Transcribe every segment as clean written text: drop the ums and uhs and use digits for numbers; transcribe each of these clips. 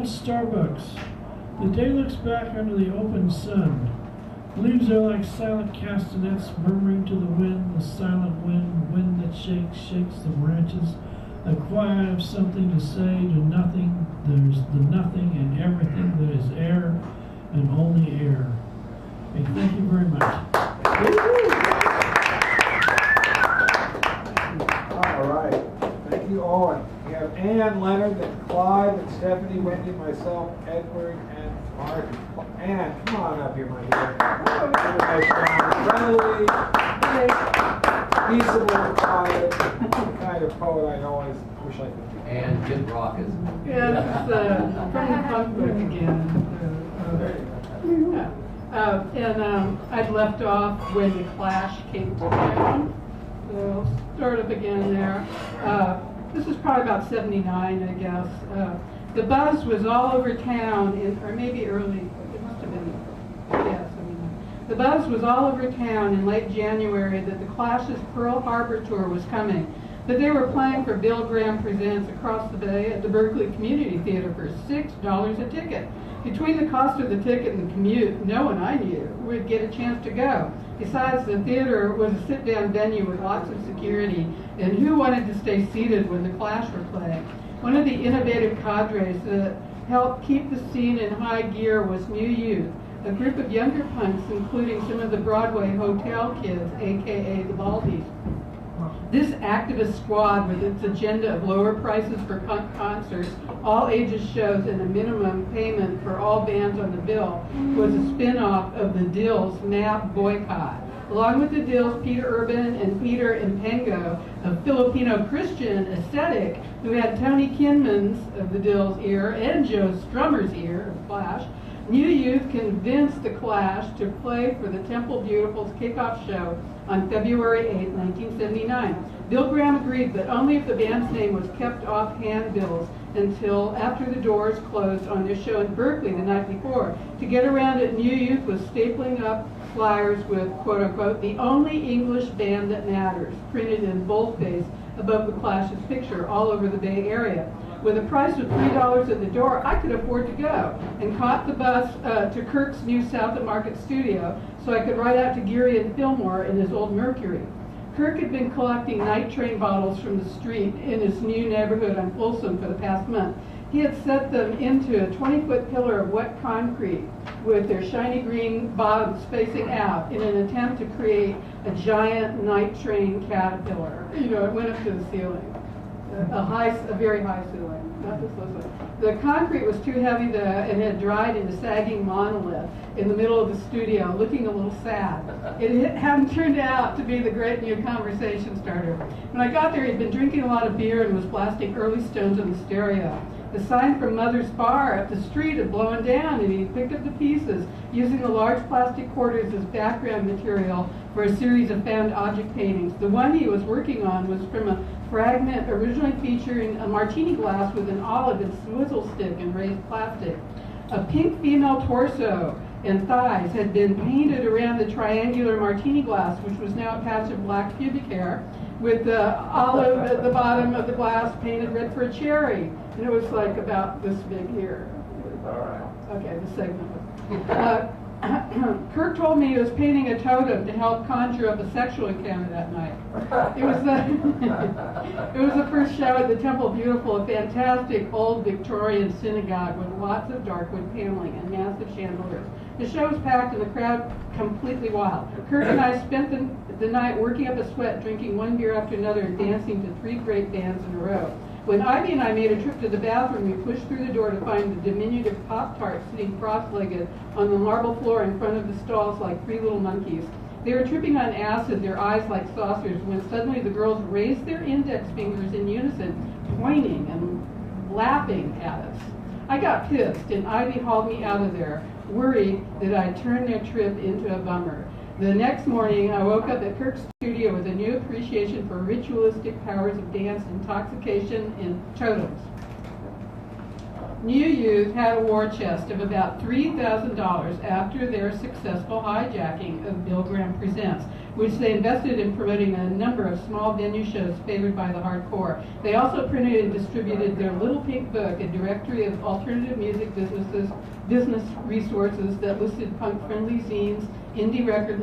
at Starbucks. The day looks back under the open sun. Leaves are like silent castanets murmuring to the wind, the silent wind that shakes the branches. A quiet of something to say to nothing. There's the nothing and everything that is air and only air. Hey, thank you very much. All right. Thank you all. We have Ann, Leonard, and Clive, and Stephanie, Wendy, myself, Edward, and Mark. Ann, come on up here, my dear. Friendly, peaceable, quiet, the kind of poet I always wish I could be. And Jim Brock is. Yeah, from the punk book again. I'd left off when the Clash came to town. So I'll start up again there. This is probably about 79, I guess. The buzz was all over town, or maybe early, it must have been, yes, the buzz was all over town in late January that the Clash's Pearl Harbor tour was coming. But they were playing for Bill Graham Presents across the bay at the Berkeley Community Theater for $6 a ticket. Between the cost of the ticket and the commute, no one I knew would get a chance to go. Besides, the theater was a sit-down venue with lots of security, and who wanted to stay seated when the Clash were playing? One of the innovative cadres that helped keep the scene in high gear was New Youth, a group of younger punks, including some of the Broadway hotel kids, a.k.a. the Baldies. This activist squad, with its agenda of lower prices for punk concerts, all ages shows, and a minimum payment for all bands on the bill, was a spin-off of the Dills' MAP boycott. Along with the Dills, Peter Urban and Peter Impengo, a Filipino Christian ascetic who had Tony Kinman's of the Dills' ear and Joe Strummer's ear of Clash, New Youth convinced the Clash to play for the Temple Beautiful's kickoff show on February 8, 1979. Bill Graham agreed, but only if the band's name was kept off handbills until after the doors closed on their show in Berkeley the night before. To get around it, New Youth was stapling up flyers with, quote-unquote, "the only English band that matters," printed in boldface above the Clash's picture all over the Bay Area. With a price of $3 at the door, I could afford to go, and caught the bus to Kirk's new South of Market studio so I could ride out to Geary and Fillmore in his old Mercury. Kirk had been collecting night train bottles from the street in his new neighborhood on Folsom for the past month. He had set them into a 20-foot pillar of wet concrete with their shiny green bottoms facing out in an attempt to create a giant night train caterpillar. You know, it went up to the ceiling. A very high ceiling, not this low ceiling. The concrete was too heavy and had dried into sagging monolith in the middle of the studio, looking a little sad. It hadn't turned out to be the great new conversation starter. When I got there, he'd been drinking a lot of beer and was blasting Early Stones on the stereo. The sign from Mother's Bar up the street had blown down, and he picked up the pieces, using the large plastic quarters as background material for a series of found object paintings. The one he was working on was from a fragment originally featuring a martini glass with an olive and swizzle stick in raised plastic. A pink female torso and thighs had been painted around the triangular martini glass, which was now a patch of black pubic hair, with the olive at the bottom of the glass painted red for a cherry. And it was like about this big here. Okay, the segment. Kirk told me he was painting a totem to help conjure up a sexual encounter that night. It was the first show at the Temple Beautiful, a fantastic old Victorian synagogue with lots of darkwood paneling and massive chandeliers. The show was packed and the crowd completely wild. Kirk and I spent the night working up a sweat, drinking one beer after another and dancing to three great bands in a row. When Ivy and I made a trip to the bathroom, we pushed through the door to find the diminutive Pop-Tarts sitting cross-legged on the marble floor in front of the stalls like three little monkeys. They were tripping on acid, their eyes like saucers, when suddenly the girls raised their index fingers in unison, pointing and laughing at us. I got pissed, and Ivy hauled me out of there, worried that I'd turned their trip into a bummer. The next morning, I woke up at Kirk's studio with a new appreciation for ritualistic powers of dance, intoxication, and totems. New Youth had a war chest of about $3,000 after their successful hijacking of Bill Graham Presents. which they invested in promoting a number of small venue shows favored by the hardcore. They also printed and distributed their Little Pink Book, a directory of alternative music business resources that listed punk-friendly zines, indie record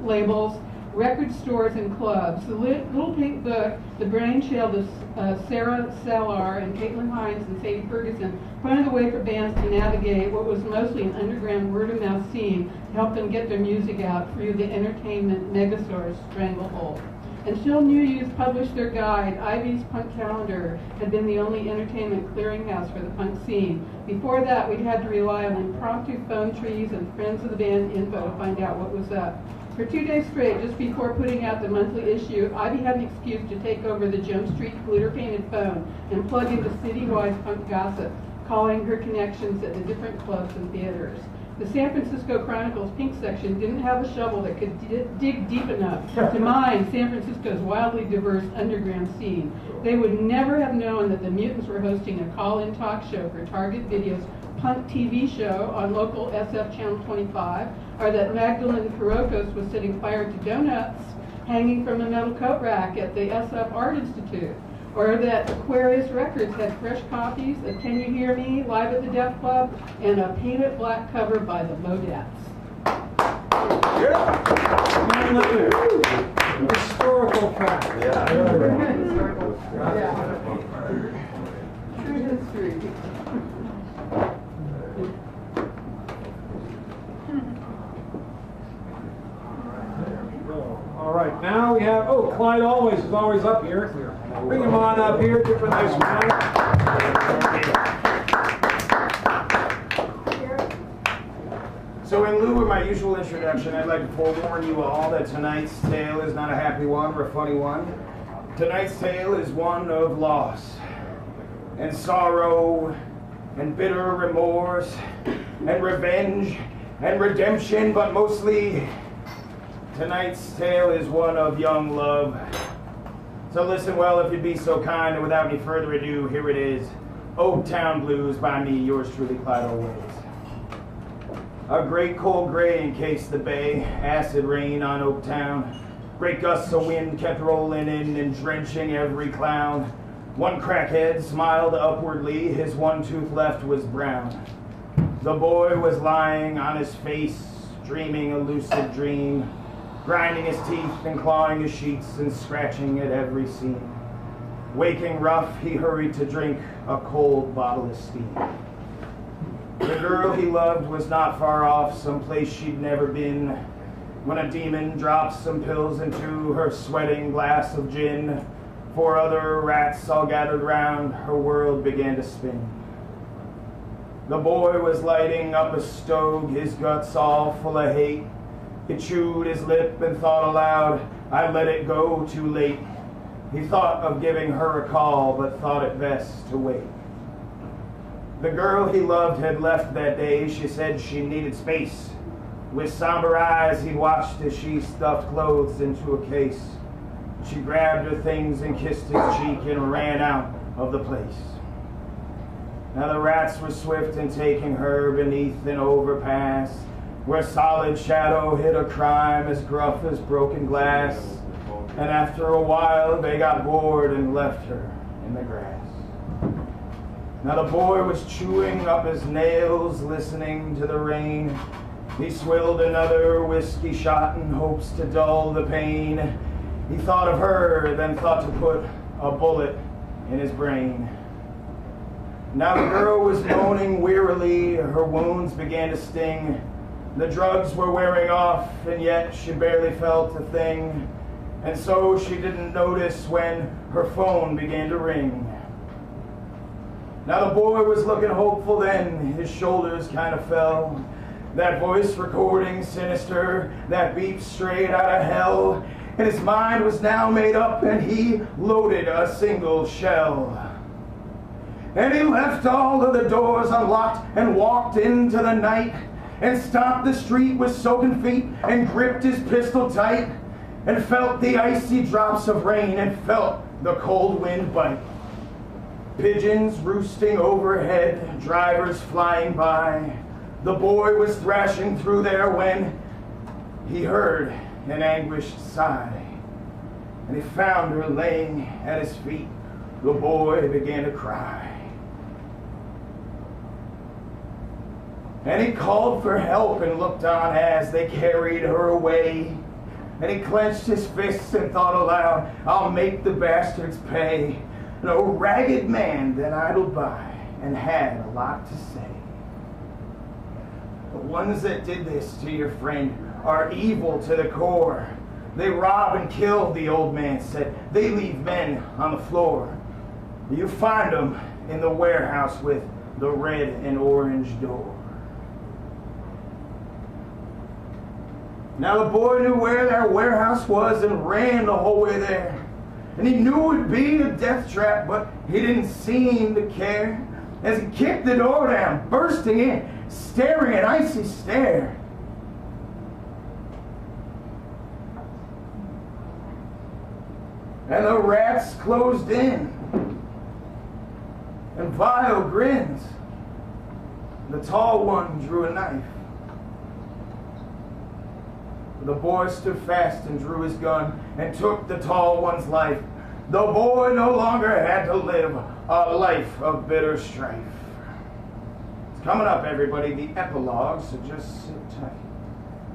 labels, record stores, and clubs. The Little Pink Book, the brainchild of Sarah Salar and Caitlin Hines and Sadie Ferguson, pointed the way for bands to navigate what was mostly an underground word-of-mouth scene to help them get their music out through the entertainment megasource stranglehold. Until New Youth published their guide, Ivy's Punk Calendar had been the only entertainment clearinghouse for the punk scene. Before that, we'd had to rely on impromptu phone trees and friends of the band info to find out what was up. For 2 days straight, just before putting out the monthly issue, Ivy had an excuse to take over the Jump Street glitter-painted phone and plug into citywide punk gossip, calling her connections at the different clubs and theaters. The San Francisco Chronicle's Pink section didn't have a shovel that could dig deep enough to mine San Francisco's wildly diverse underground scene. They would never have known that the Mutants were hosting a call-in talk show for Target Video's Punk TV show on local SF Channel 25, or that Magdalene Karokos was setting fire to donuts hanging from a metal coat rack at the SF Art Institute, or that Aquarius Records had fresh copies of Can You Hear Me, Live at the Deaf Club, and a painted black cover by the Modettes. Yeah. Historical fact. Historical. True history. All right, now we have, Clyde Always is always up here. Bring him on up here, give him a nice round. So in lieu of my usual introduction, I'd like to forewarn you all that tonight's tale is not a happy one or a funny one. Tonight's tale is one of loss and sorrow and bitter remorse and revenge and redemption, but mostly tonight's tale is one of young love. So listen well if you'd be so kind, and without any further ado, here it is. Old Town Blues by me, yours truly, Clyde Always. A great cold gray encased the bay, acid rain on Oak Town. Great gusts of wind kept rolling in and drenching every clown. One crackhead smiled upwardly, his one tooth left was brown. The boy was lying on his face, dreaming a lucid dream, grinding his teeth and clawing his sheets and scratching at every seam. Waking rough, he hurried to drink a cold bottle of steam. The girl he loved was not far off, someplace she'd never been, when a demon dropped some pills into her sweating glass of gin. 4 other rats all gathered round, her world began to spin. The boy was lighting up a stove, his guts all full of hate. He chewed his lip and thought aloud, I let it go too late. He thought of giving her a call, but thought it best to wait. The girl he loved had left that day, she said she needed space. With somber eyes he watched as she stuffed clothes into a case. She grabbed her things and kissed his cheek and ran out of the place. Now the rats were swift in taking her beneath an overpass, where solid shadow hid a crime as gruff as broken glass. And after a while they got bored and left her in the grass. Now the boy was chewing up his nails, listening to the rain. He swilled another whiskey shot in hopes to dull the pain. He thought of her, then thought to put a bullet in his brain. Now the girl was moaning wearily, her wounds began to sting. The drugs were wearing off, and yet she barely felt a thing. And so she didn't notice when her phone began to ring. Now the boy was looking hopeful then, his shoulders kind of fell. That voice recording sinister, that beep straight out of hell. And his mind was now made up and he loaded a single shell. And he left all of the doors unlocked and walked into the night and stomped the street with soaking feet and gripped his pistol tight and felt the icy drops of rain and felt the cold wind bite. Pigeons roosting overhead, drivers flying by. The boy was thrashing through there when he heard an anguished sigh, and he found her laying at his feet. The boy began to cry. And he called for help and looked on as they carried her away. And he clenched his fists and thought aloud, I'll make the bastards pay. No ragged man then idled by and had a lot to say. The ones that did this to your friend are evil to the core. They rob and kill, the old man said. They leave men on the floor. You find them in the warehouse with the red and orange door. Now the boy knew where their warehouse was and ran the whole way there. And he knew it would be a death trap, but he didn't seem to care. As he kicked the door down, bursting in, staring an icy stare. And the rats closed in, and vile grins. The tall one drew a knife. The boy stood fast and drew his gun and took the tall one's life. The boy no longer had to live a life of bitter strife. It's coming up, everybody, the epilogue, so just sit tight,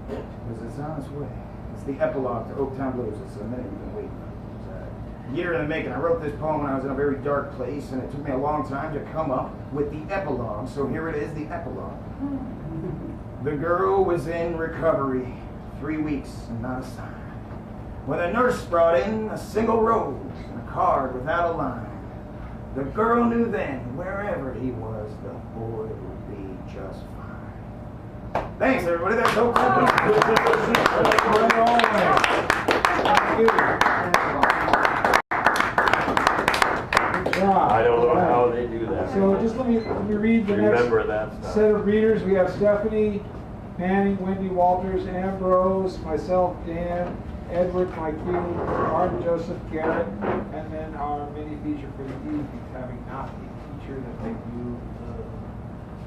because it's on its way. It's the epilogue to Oaktown Blues. It's a minute you've been waiting for. It's a year in the making. I wrote this poem when I was in a very dark place, and it took me a long time to come up with the epilogue, so here it is, the epilogue. The girl was in recovery. 3 weeks and not a sign. When the nurse brought in a single rose and a card without a line, the girl knew then, wherever he was, the boy would be just fine. Thanks, everybody. That's so cool. Thank you. Good job. I don't know how they do that. So just let me read the next Remember that stuff. set of readers. We have Stephanie, Manning, Wendy, Walters, Ambrose, myself, Dan, Edward, Mike Hugh, Martin, Joseph, Garrett, and then our mini feature for the evening, having not a teacher that make you love.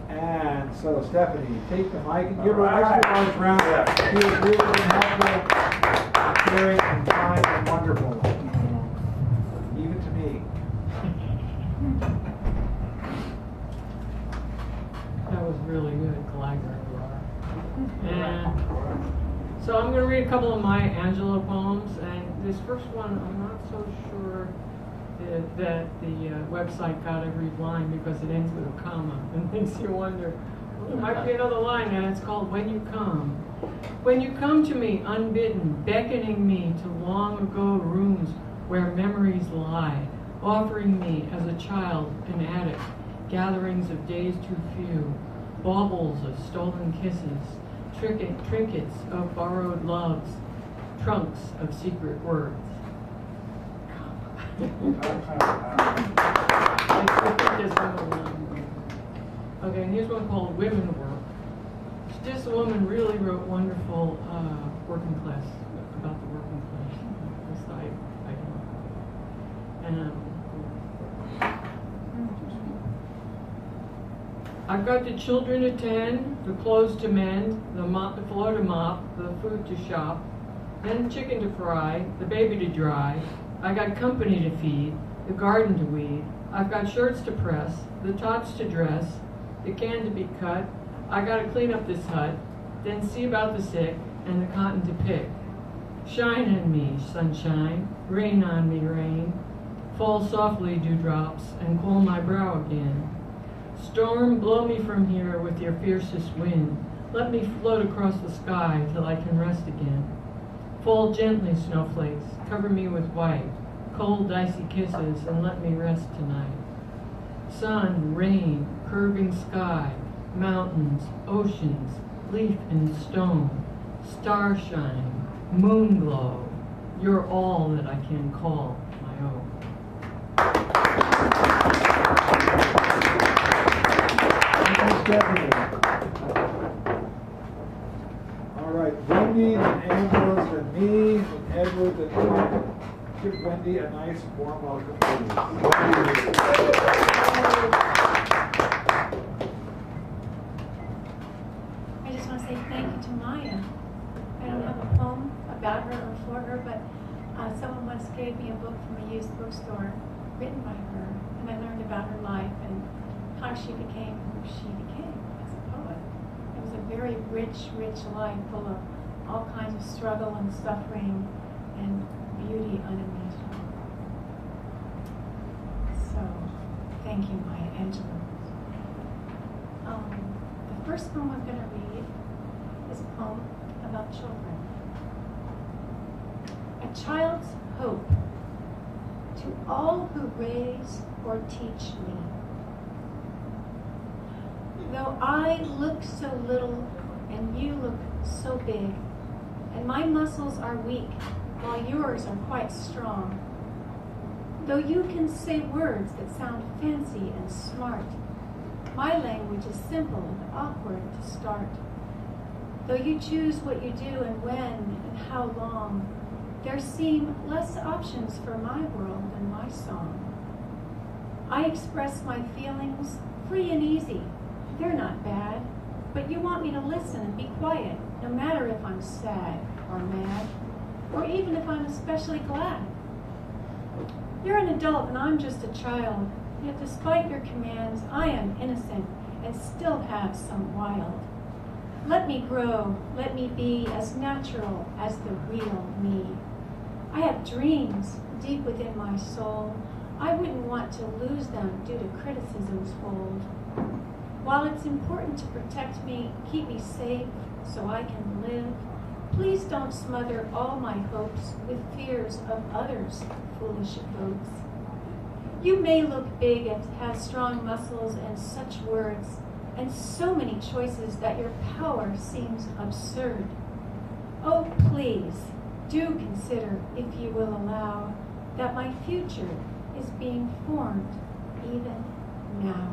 And so, Stephanie, take the mic and give her an extra large round. She was really helpful, caring, and kind, and wonderful. Even to me. That was really good, collaborator. And so I'm going to read a couple of Maya Angelou poems, and this first one I'm not so sure that the website got every line because it ends with a comma and makes you wonder, well, there might be another line, and it's called When You Come. When you come to me unbidden, beckoning me to long ago rooms where memories lie, offering me as a child an attic, gatherings of days too few, baubles of stolen kisses, trinkets of borrowed loves, trunks of secret words. Okay, and here's one called Women Work. This woman really wrote wonderful working class, about the working class. At least I know. I've got the children to tend, the clothes to mend, the floor to mop, the food to shop, then the chicken to fry, the baby to dry. I got company to feed, the garden to weed. I've got shirts to press, the tots to dress, the can to be cut. I gotta clean up this hut, then see about the sick and the cotton to pick. Shine on me, sunshine, rain on me, rain. Fall softly, dewdrops, and cool my brow again. Storm, blow me from here with your fiercest wind. Let me float across the sky till I can rest again. Fall gently, snowflakes, cover me with white, cold, icy kisses, and let me rest tonight. Sun, rain, curving sky, mountains, oceans, leaf and stone, starshine, moon glow, you're all that I can call my own. All right, Wendy, then Ambrose, then me, then Edward, then Mike. Give Wendy a nice warm welcome, please. I just want to say thank you to Maya. I don't have a poem about her or for her, but someone once gave me a book from a used bookstore written by her, and I learned about her life and how she became who she became as a poet. It was a very rich, rich life full of all kinds of struggle and suffering and beauty unimaginable. So, thank you, Maya Angelou. The first poem I'm going to read is a poem about children. A child's hope to all who raise or teach me. Though I look so little and you look so big, and my muscles are weak while yours are quite strong, though you can say words that sound fancy and smart, my language is simple and awkward to start. Though you choose what you do and when and how long, there seem less options for my world and my song. I express my feelings free and easy. They're not bad, but you want me to listen and be quiet, no matter if I'm sad or mad, or even if I'm especially glad. You're an adult and I'm just a child, yet despite your commands, I am innocent and still have some wild. Let me grow, let me be as natural as the real me. I have dreams deep within my soul. I wouldn't want to lose them due to criticism's hold. While it's important to protect me, keep me safe so I can live, please don't smother all my hopes with fears of others' foolish votes. You may look big and have strong muscles and such words, and so many choices that your power seems absurd. Oh, please, do consider, if you will allow, that my future is being formed even now.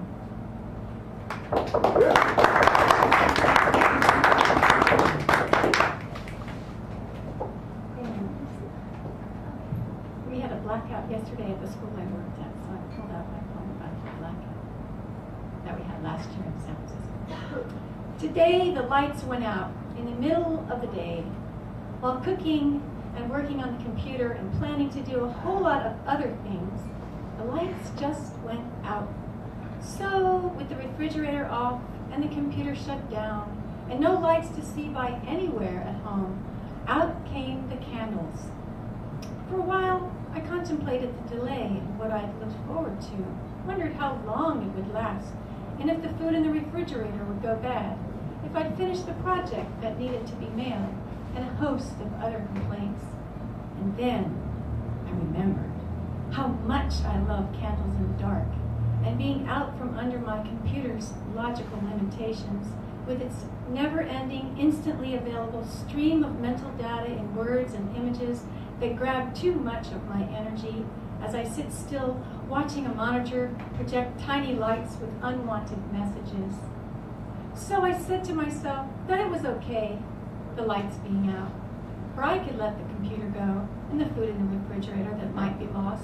We had a blackout yesterday at the school I worked at, so I pulled out my poem about the blackout that we had last year in San Francisco. Today the lights went out in the middle of the day while cooking and working on the computer and planning to do a whole lot of other things. The lights just went out. So, with the refrigerator off and the computer shut down, and no lights to see by anywhere at home, out came the candles. For a while, I contemplated the delay in what I'd looked forward to, wondered how long it would last, and if the food in the refrigerator would go bad, if I'd finished the project that needed to be mailed, and a host of other complaints. And then I remembered how much I love candles in the dark, and being out from under my computer's logical limitations, with its never-ending, instantly available stream of mental data in words and images that grab too much of my energy as I sit still watching a monitor project tiny lights with unwanted messages. So I said to myself that it was okay, the lights being out, for I could let the computer go and the food in the refrigerator that might be lost.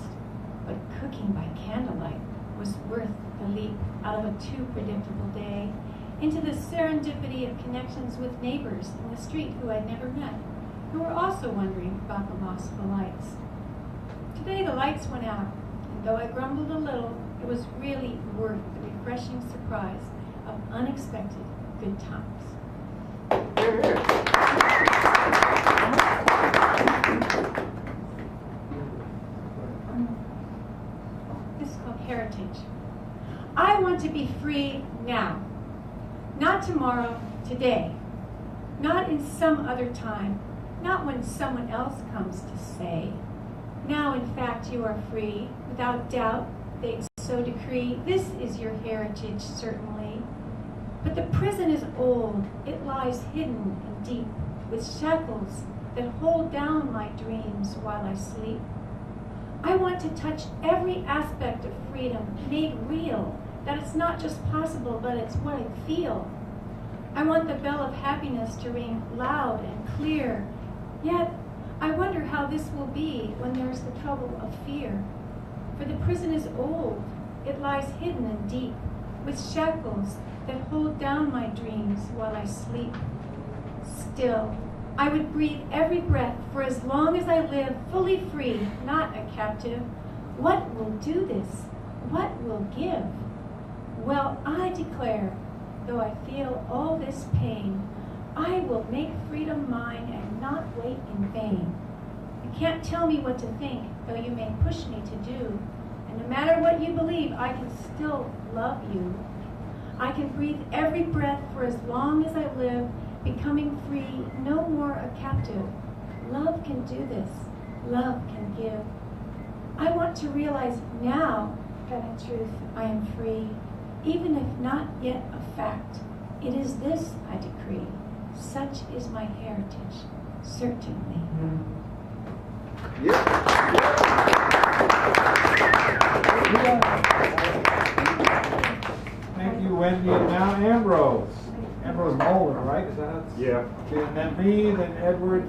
But cooking by candlelight was worth the leap out of a too predictable day into the serendipity of connections with neighbors in the street who I'd never met, who were also wondering about the loss of the lights. Today the lights went out, and though I grumbled a little, it was really worth the refreshing surprise of unexpected good times. This is called Heritage. I want to be free now. Not tomorrow, today. Not in some other time. Not when someone else comes to say. Now, in fact, you are free. Without doubt, they so decree. This is your heritage, certainly. But the prison is old. It lies hidden and deep, with shackles that hold down my dreams while I sleep. I want to touch every aspect of freedom, made real, that it's not just possible, but it's what I feel. I want the bell of happiness to ring loud and clear, yet I wonder how this will be when there's the trouble of fear. For the prison is old, it lies hidden and deep, with shackles that hold down my dreams while I sleep. Still, I would breathe every breath for as long as I live, fully free, not a captive. What will do this? What will give? Well, I declare, though I feel all this pain, I will make freedom mine and not wait in vain. You can't tell me what to think, though you may push me to do. And no matter what you believe, I can still love you. I can breathe every breath for as long as I live, becoming free, no more a captive. Love can do this. Love can give. I want to realize now that in truth I am free, even if not yet a fact. It is this I decree. Such is my heritage, certainly. Thank you, Wendy. And now Ambrose. Ambrose Moeller, right? Is that it? Yeah. Okay, and then me, then Edward,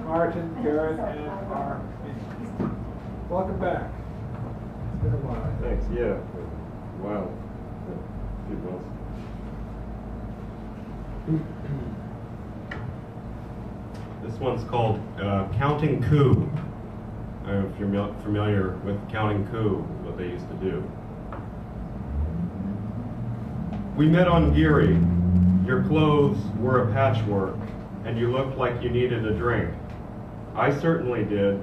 Martin, Garrett, and our Minnie. Welcome back. It's been a while. Thanks. Yeah. Wow. A few months. This one's called Counting Coup. I don't know if you're familiar with Counting Coup, what they used to do. We met on Geary. Your clothes were a patchwork, and you looked like you needed a drink. I certainly did.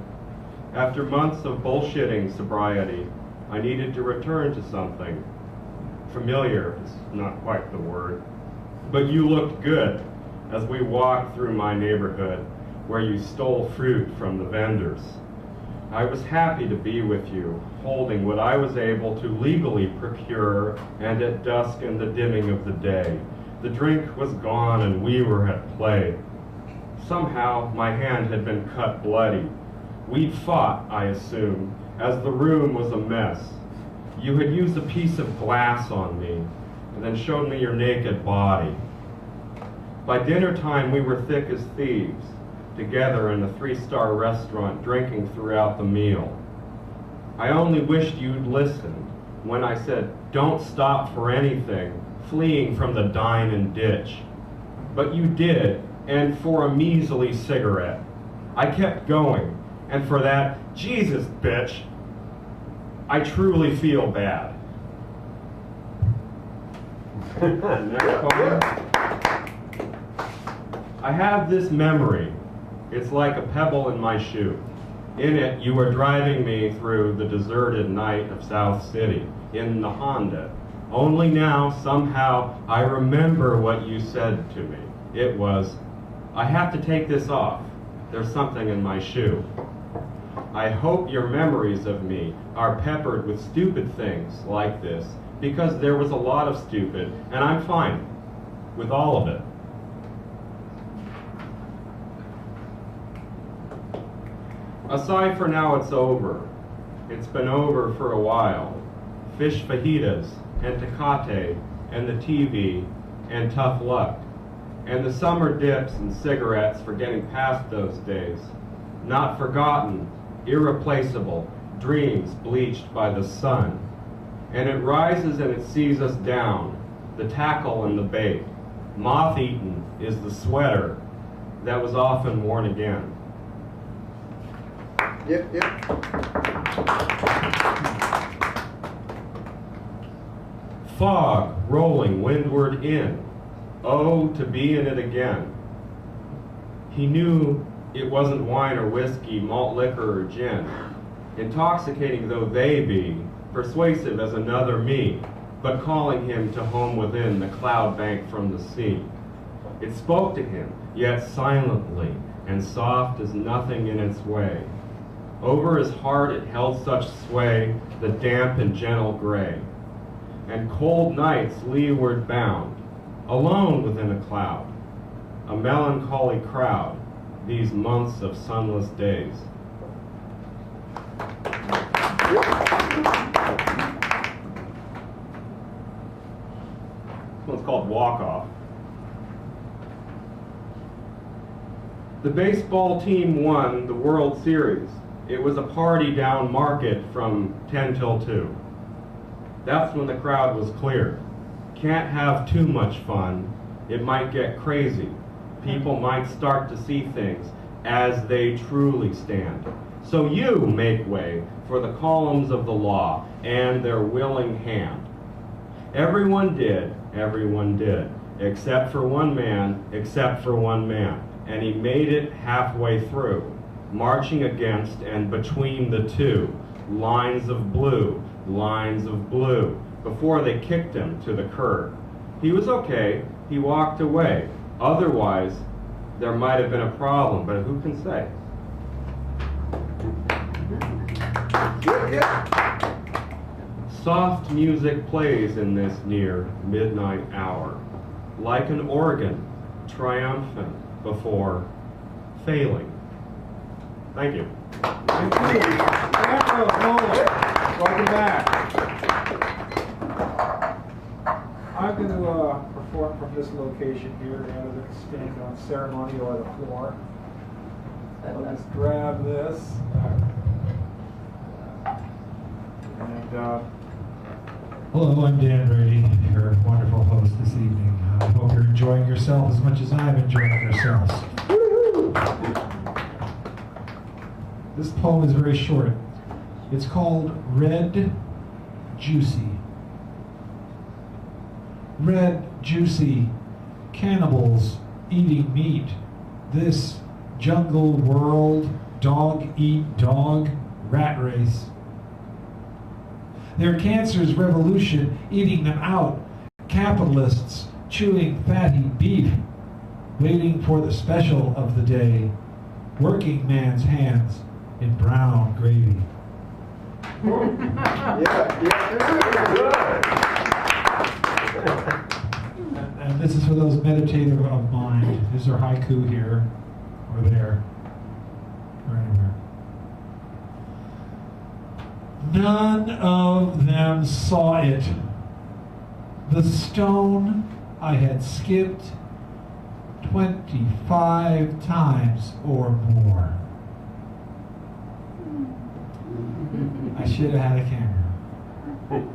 After months of bullshitting sobriety, I needed to return to something. Familiar is not quite the word. But you looked good as we walked through my neighborhood where you stole fruit from the vendors. I was happy to be with you, holding what I was able to legally procure, and at dusk and the dimming of the day. The drink was gone and we were at play. Somehow my hand had been cut bloody. We'd fought, I assume, as the room was a mess. You had used a piece of glass on me, and then showed me your naked body. By dinner time we were thick as thieves, together in a 3-star restaurant, drinking throughout the meal. I only wished you'd listened when I said, don't stop for anything, fleeing from the dime and ditch. But you did, and for a measly cigarette. I kept going, and for that, Jesus, bitch, I truly feel bad. Next poem. I have this memory. It's like a pebble in my shoe. In it, you were driving me through the deserted night of South City in the Honda. Only now, somehow, I remember what you said to me. It was, I have to take this off. There's something in my shoe. I hope your memories of me are peppered with stupid things like this, because there was a lot of stupid, and I'm fine with all of it. Aside for now, it's over. It's been over for a while. Fish fajitas, and Tecate, and the TV, and tough luck, and the summer dips and cigarettes for getting past those days. Not forgotten, irreplaceable, dreams bleached by the sun. And it rises and it sees us down, the tackle and the bait. Moth-eaten is the sweater that was often worn again. Yep. Fog rolling windward in. Oh, to be in it again. He knew it wasn't wine or whiskey, malt liquor or gin. Intoxicating though they be, persuasive as another me, but calling him to home within the cloud bank from the sea. It spoke to him, yet silently, and soft as nothing in its way. Over his heart it held such sway, the damp and gentle gray. And cold nights leeward bound, alone within a cloud, a melancholy crowd, these months of sunless days. This one's called Walk Off. The baseball team won the World Series. It was a party down Market from 10 till 2. That's when the crowd was clear. Can't have too much fun. It might get crazy. people might start to see things as they truly stand. So you make way for the columns of the law and their willing hand. Everyone did, except for one man, and he made it halfway through, marching against and between the two lines of blue, before they kicked him to the curb. He was okay, he walked away. Otherwise, there might have been a problem, but who can say? Soft music plays in this near midnight hour, like an organ triumphant before failing. Thank you. Thank you. Welcome back. I'm going to perform from this location here rather than stand on ceremony or the floor. I'll just grab this. And hello, I'm Dan Brady, your wonderful host this evening. I hope you're enjoying yourself as much as I'm enjoying yourselves. This poem is very short. It's called Red Juicy. Red Juicy, cannibals eating meat. This jungle world, dog eat dog, rat race. Their cancer's revolution eating them out. Capitalists chewing fatty beef, waiting for the special of the day. Working man's hands in brown gravy. And this is for those meditative of mind. Is there haiku here or there or anywhere? None of them saw it. The stone I had skipped 25 times or more. I should have had a camera.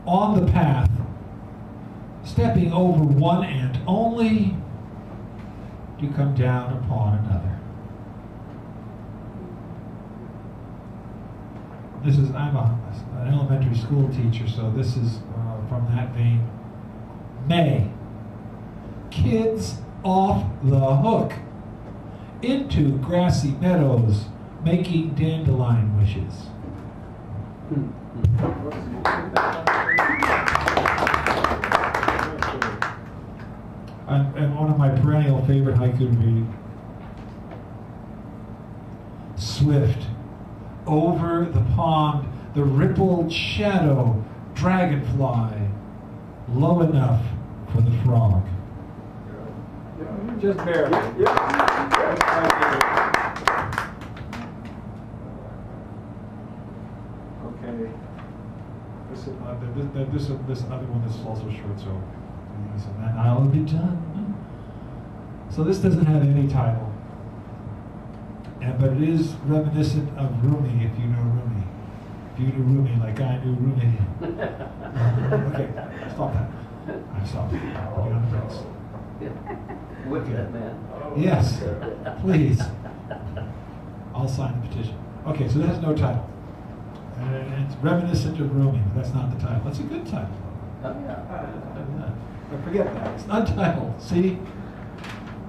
On the path, stepping over one ant only to come down upon another. I'm an elementary school teacher, so this is from that vein. May. Kids off the hook into grassy meadows making dandelion wishes. And one of my perennial favorite haiku to read. Swift, over the pond, the rippled shadow, dragonfly, low enough for the frog. just barely. Okay. This other one is also short, so and then I'll be done. So this doesn't have any title, but it is reminiscent of Rumi, if you know Rumi. If you knew Rumi like I knew Rumi. Okay, stop that. I stopped. Get on the brakes. Wicked man. Yes, please. I'll sign the petition. Okay, so that has no title. It's reminiscent of Rumi, but that's not the title. That's a good title. Oh, yeah. But forget that. It's untitled. See?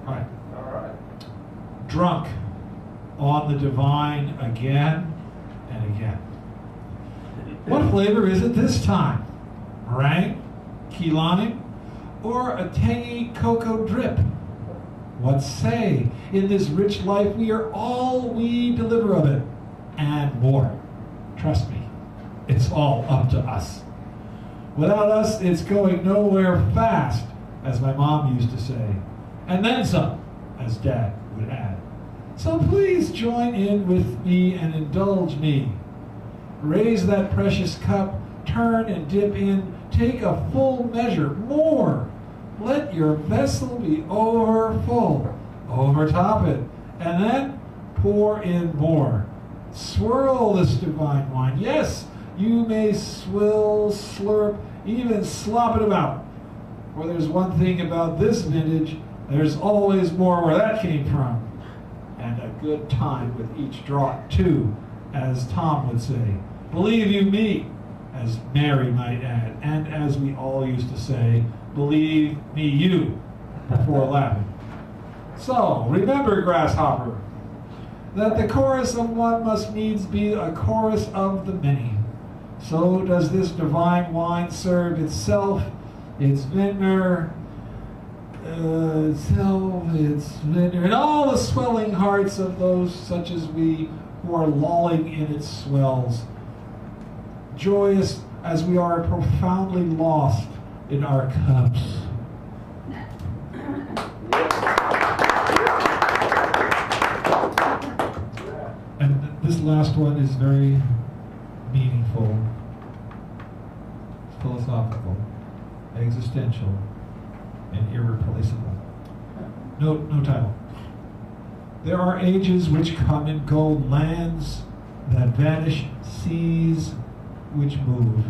All right. All right. Drunk on the divine again and again. What flavor is it this time? Meringue? Key lime? Or a tangy cocoa drip? What say? In this rich life, we are all we deliver of it, and more. Trust me, it's all up to us. Without us, it's going nowhere fast, as my mom used to say. And then some, as Dad would add. So please join in with me and indulge me. Raise that precious cup, turn and dip in, take a full measure, more. Let your vessel be over full, overtop it, and then pour in more. Swirl this divine wine. Yes, you may swill, slurp, even slop it about. For there's one thing about this vintage There's always more where that came from. And a good time with each draught, too, as Tom would say. Believe you me, as Mary might add, and as we all used to say, believe me you, before laughing. So, remember, grasshopper, that the chorus of one must needs be a chorus of the many. So does this divine wine serve itself, its vineyard, and all the swelling hearts of those such as we who are lolling in its swells, joyous as we are profoundly lost in our cups. And this last one is very meaningful, philosophical, existential, and irreplaceable. No title. There are ages which come and go, lands that vanish, seas which move.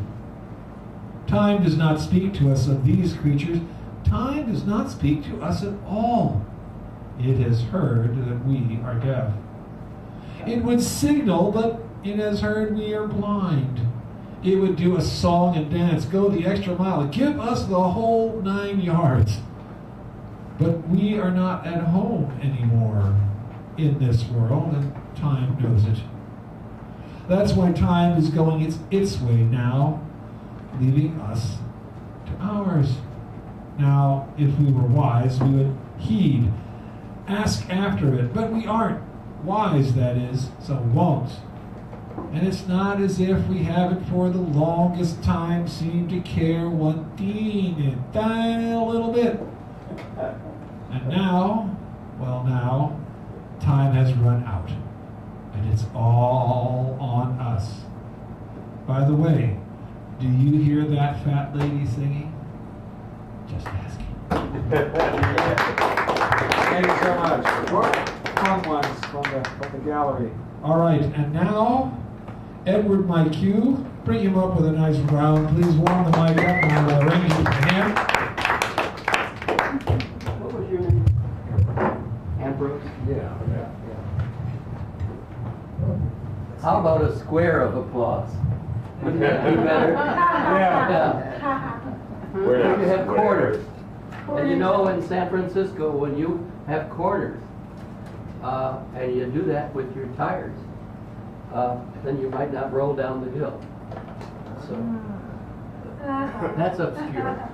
Time does not speak to us of these creatures. Time does not speak to us at all. It has heard that we are deaf. It would signal, but it has heard we are blind. It would do a song and dance, go the extra mile, give us the whole 9 yards. But we are not at home anymore in this world, and time knows it. That's why time is going its way now, leaving us to ours. Now, if we were wise, we would heed, ask after it, but we aren't wise, that is, so won't. And it's not as if we haven't for the longest time seemed to care one teeny tiny little bit. And now, well now, time has run out. And it's all on us. By the way, do you hear that fat lady singing? Just asking. Thank you so much. Fun ones from the gallery. All right, and now, Edward, my cue. Bring him up with a nice round. Please warm the mic up and we'll arrange it for him. What was your name? Ambrose? Yeah. How about a square of applause? Wouldn't that be better? Yeah. You have corners. And you know, in San Francisco, when you have corners, and you do that with your tires, then you might not roll down the hill. So that's obscure.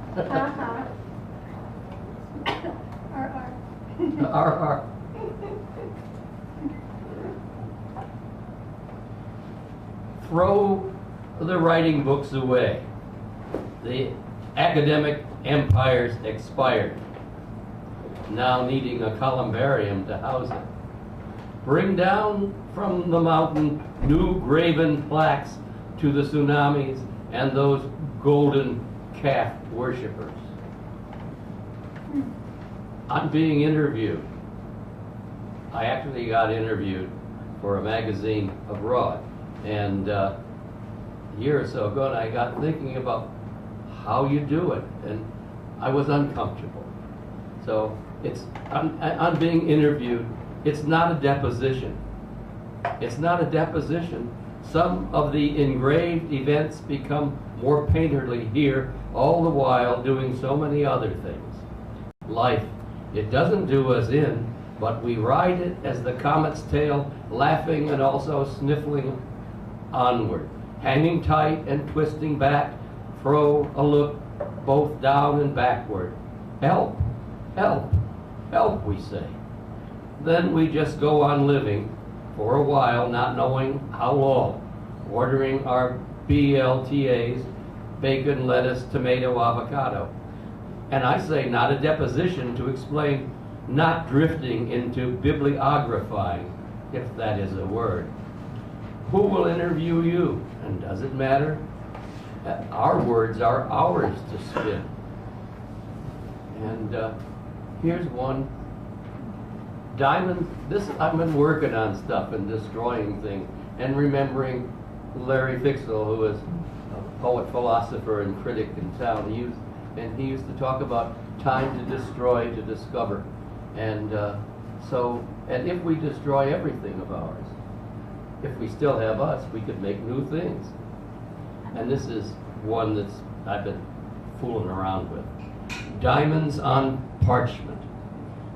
R. Throw the writing books away. The academic empire's expired, now needing a columbarium to house it. Bring down from the mountain new graven plaques to the tsunamis and those golden calf worshippers. I'm being interviewed. I actually got interviewed for a magazine abroad. And a year or so ago, and I got thinking about how you do it, and I was uncomfortable. So I'm being interviewed. It's not a deposition. It's not a deposition. Some of the engraved events become more painterly here, all the while doing so many other things. Life, it doesn't do us in, but we ride it as the comet's tail, laughing and also sniffling onward, hanging tight and twisting back, throw a look both down and backward. Help, help, help, we say. Then we just go on living for a while, not knowing how long, ordering our BLTAs, bacon, lettuce, tomato, avocado. And I say not a deposition to explain not drifting into bibliographizing, if that is a word. Who will interview you? And does it matter? Our words are ours to spin. And here's one. Diamond, I've been working on stuff and destroying things and remembering Larry Fixel, who was a poet, philosopher, and critic in town. He used to talk about time to destroy, to discover. And and if we destroy everything of ours, if we still have us, we could make new things. And this is one that's I've been fooling around with. Diamonds on parchment.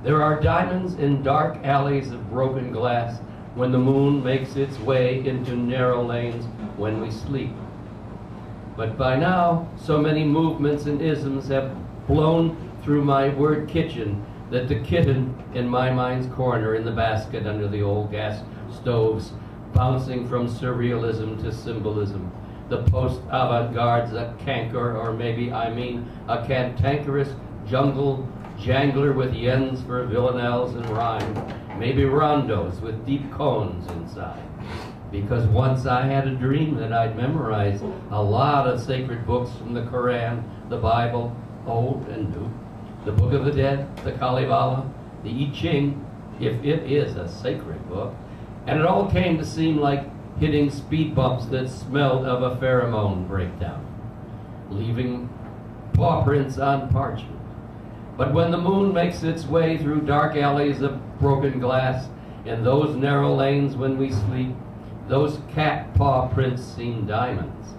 There are diamonds in dark alleys of broken glass when the moon makes its way into narrow lanes when we sleep. But by now, so many movements and isms have blown through my word kitchen that the kitten in my mind's corner in the basket under the old gas stoves, bouncing from surrealism to symbolism. The post-avant-garde's a canker, or maybe I mean a cantankerous jungle jangler with yens for villanelles and rhyme, maybe rondos with deep cones inside. Because once I had a dream that I'd memorize a lot of sacred books from the Quran, the Bible, old and new, the Book of the Dead, the Kalevala, the I Ching, if it is a sacred book, and it all came to seem like hitting speed bumps that smelled of a pheromone breakdown, leaving paw prints on parchment. But when the moon makes its way through dark alleys of broken glass, in those narrow lanes when we sleep, those cat paw prints seem diamonds.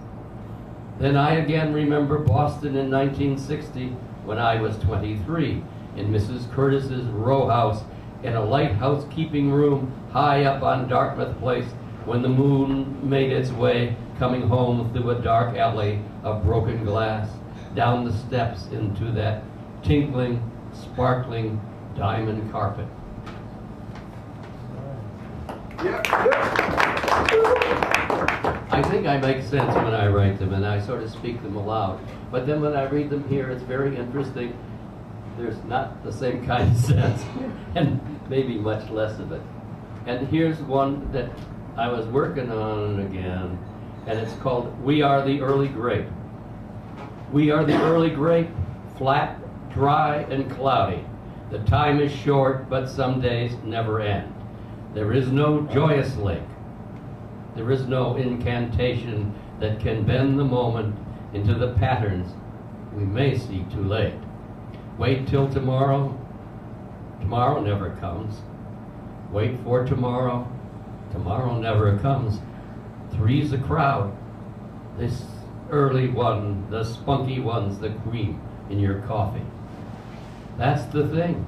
Then I again remember Boston in 1960 when I was 23 in Mrs. Curtis's row house in a lighthouse keeping room high up on Dartmouth Place when the moon made its way coming home through a dark alley of broken glass, down the steps into that tinkling, sparkling diamond carpet. I think I make sense when I write them and I sort of speak them aloud. But then when I read them here, it's very interesting. There's not the same kind of sense, and maybe much less of it. And here's one that I was working on again, and it's called We Are the Early Grape. We are the early grape, flat, dry, and cloudy. The time is short, but some days never end. There is no joyous lake. There is no incantation that can bend the moment into the patterns we may see too late. Wait till tomorrow. Tomorrow never comes. Wait for tomorrow. Tomorrow never comes. Three's a crowd. This early one, the spunky one's the cream in your coffee. That's the thing.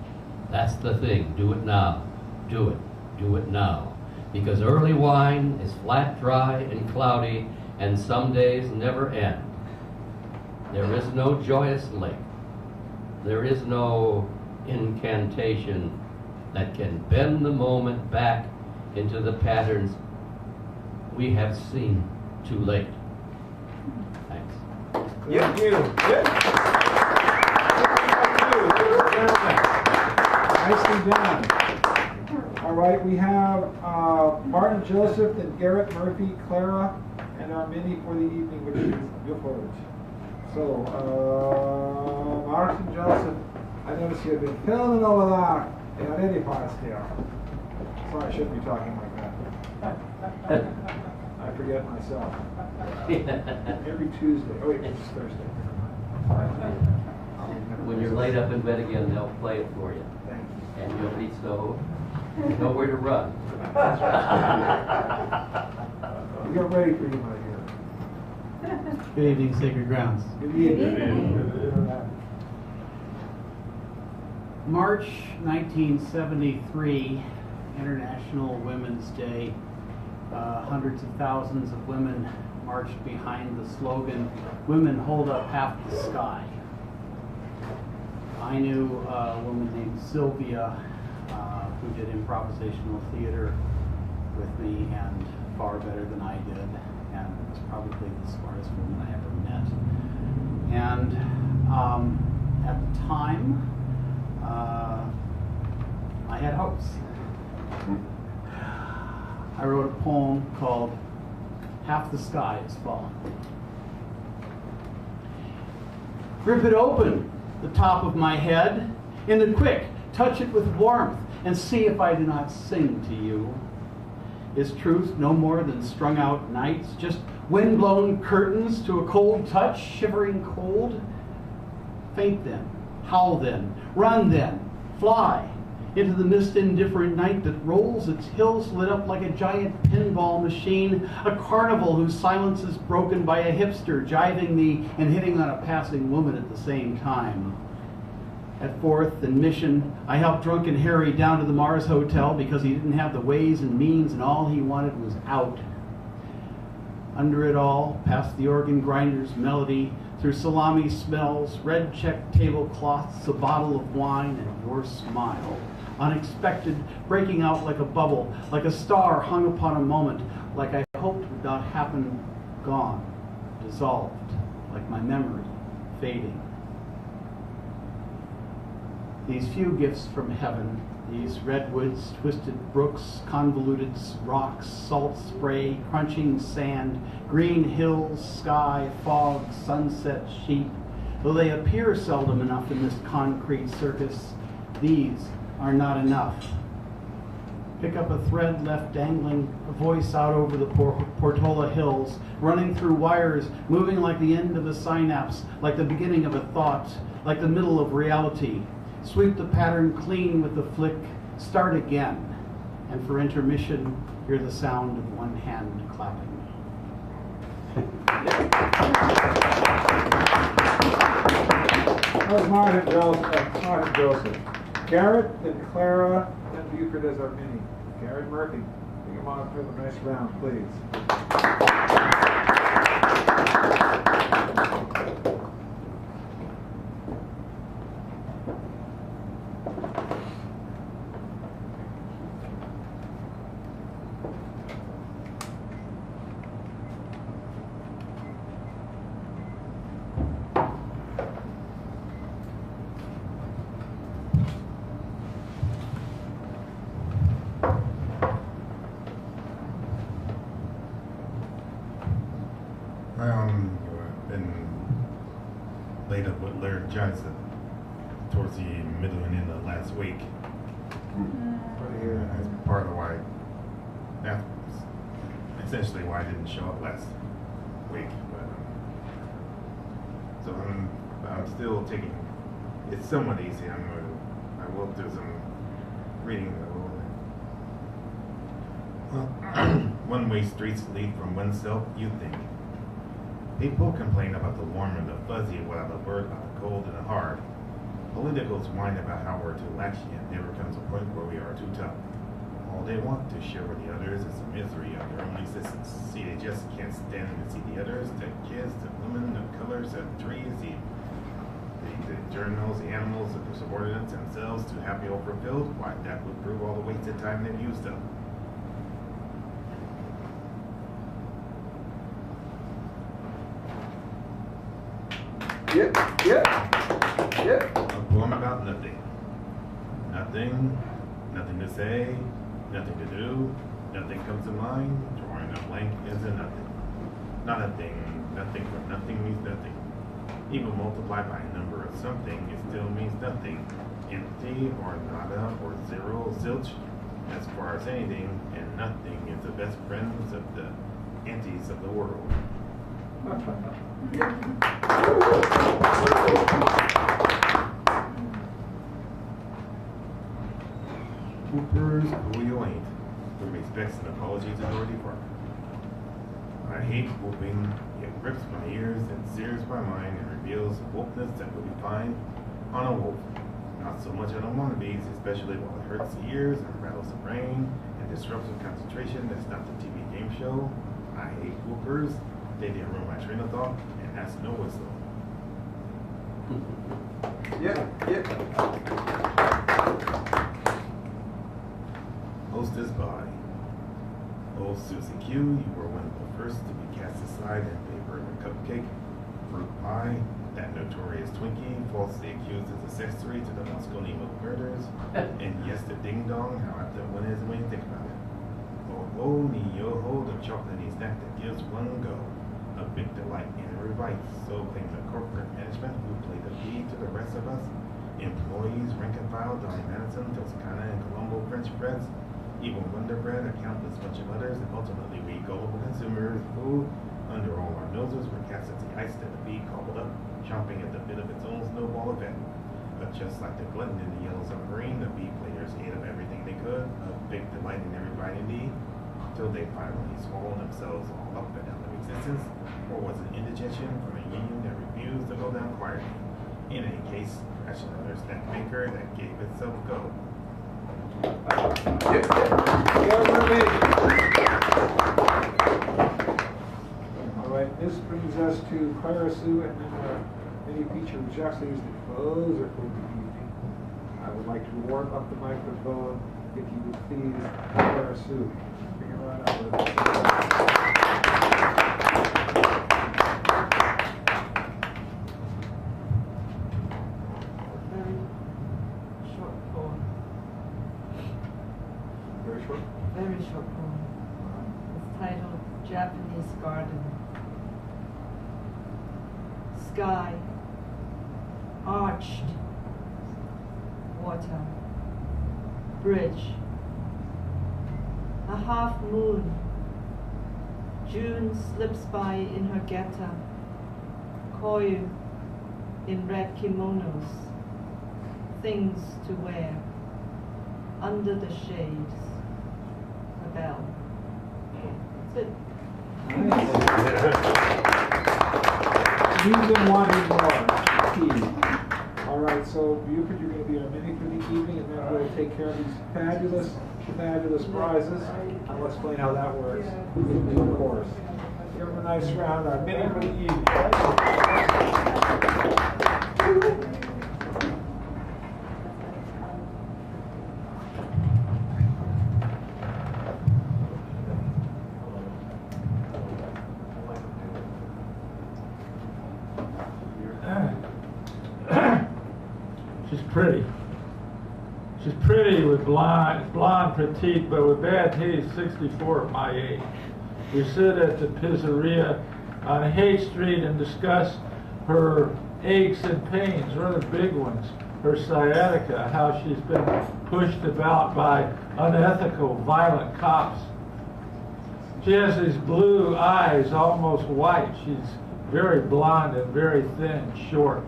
That's the thing. Do it now. Do it. Do it now. Because early wine is flat, dry, and cloudy, and some days never end. There is no joyous lake. There is no incantation that can bend the moment back into the patterns we have seen too late. Thanks. Thank you. Nicely done. All right, we have Martin Joseph, then Garrett Murphy, Clara, and our mini for the evening, which is Guilford. So, Martin Joseph, I noticed you have been filming over there in an Eddie Potts here. Sorry, I shouldn't be talking like that. I forget myself. Every Tuesday. Oh wait, it's Thursday. When you're laid up in bed again, they'll play it for you. Thank you. And you'll be so nowhere to run. We got ready for you, my dear. Good evening, Sacred Grounds. Good evening. March 1973, International Women's Day. Hundreds of thousands of women marched behind the slogan, "Women hold up half the sky." I knew a woman named Sylvia who did improvisational theater with me, and far better than I did, and was probably the smartest woman I ever met. And at the time, I had hopes. I wrote a poem called "Half the Sky is Falling." Rip it open, the top of my head, in the quick, touch it with warmth, and see if I do not sing to you. Is truth no more than strung out nights, just wind-blown curtains to a cold touch, shivering cold? Faint then, howl then, run then, fly, into the mist indifferent night that rolls its hills lit up like a giant pinball machine, a carnival whose silence is broken by a hipster jiving me and hitting on a passing woman at the same time. At 4th and Mission, I helped drunken Harry down to the Mars Hotel because he didn't have the ways and means and all he wanted was out. Under it all, past the organ grinder's melody, through salami smells, red checked tablecloths, a bottle of wine, and your smile. Unexpected, breaking out like a bubble, like a star hung upon a moment, like I hoped would not happen, gone, dissolved, like my memory, fading. These few gifts from heaven, these redwoods, twisted brooks, convoluted rocks, salt spray, crunching sand, green hills, sky, fog, sunset, sheep, though they appear seldom enough in this concrete circus, these are not enough. Pick up a thread left dangling, a voice out over the Portola Hills, running through wires, moving like the end of a synapse, like the beginning of a thought, like the middle of reality. Sweep the pattern clean with the flick, start again, and for intermission, hear the sound of one hand clapping. That was Martin Joseph. Garrett, then Clara, then Buford as our mini. Garrett Murphy, bring him on for the next round, please. Laid up with Larry Johnson towards the middle and end of last week. That's part of why, that's essentially why I didn't show up last week. But so I'm still taking, it's somewhat easy. I will do some reading though. Well, one-way streets lead from oneself, you think. People complain about the warm and the fuzzy without a word about the cold and the hard. Politicals whine about how we're too laxy and never comes a point where we are too tough. All they want to share with the others is the misery of their own existence. See, they just can't stand to see the others, the kids, the women, the colors, the trees, the journals, the animals, the subordinates themselves too happy or fulfilled. Why, that would prove all the wasted time they've used up. Yep. A poem about nothing. Nothing to say, nothing to do, nothing comes to mind. Drawing a blank is a nothing. Not a thing, nothing from nothing means nothing. Even multiplied by a number of something, it still means nothing. Empty or nada or zero, zilch, as far as anything, and nothing is the best friends of the antis of the world. Whoopers, who you ain't. With respects and apologies in Dorothy Park. I hate whooping. It rips my ears and sears my mind and reveals wokeness that would be fine on a wolf. Not so much on a wannabes, especially while it hurts the ears and rattles the brain and disrupts the concentration. That's not the TV game show. I hate whoopers. They didn't ruin my train of thought, and that's no whistle. Hostess body. Old Susie Q, you were one of the first to be cast aside in favor of a cupcake, fruit pie, that notorious Twinkie, falsely accused as accessory to the Moscone murders, and yes, the ding dong, how apt that one is when you think about it. Oh, me yo ho, the chocolatey snack that gives one go. A big delight in a revite, so claim the corporate management who played the lead to the rest of us. Employees, rank and file, Donny Madison, Toscana and Colombo French breads, even Wonder Bread, a countless bunch of others, and ultimately we gullible consumers who, under all our noses, were cast as the ice that the bee cobbled up, chomping at the bit of its own snowball event. But just like the glutton in the yellow submarine, the B players ate up everything they could, a big delight in everybody need, till they finally swallowed themselves all up and out of existence, or was it indigestion from a union that refused to go down quietly? In any case, crash another snack maker that gave itself go. All right, this brings us to Clara Sue and then our mini feature, which actually is the closer for the evening. I would like to warm up the microphone if you would please, Clara Sue. Bring it right out with us. Short poem. Very short. Very short poem. It's titled Japanese Garden. Sky, arched, water, bridge, a half moon. June slips by in her geta, koyu in red kimonos, things to wear, under the shades, a bell. That's it. You've been wanting more. Key. All right, so Buford, you're going to be our mini for the evening, and then we'll take care of these fabulous, fabulous prizes. And we'll explain how that works in due course. Give them a nice round, our mini for the evening. She's pretty. She's pretty with blonde, petite, but with bad teeth, 64 at my age. We sit at the pizzeria on Hay Street and discuss her aches and pains, rather big ones, her sciatica, how she's been pushed about by unethical, violent cops. She has these blue eyes, almost white. She's very blonde and very thin, short.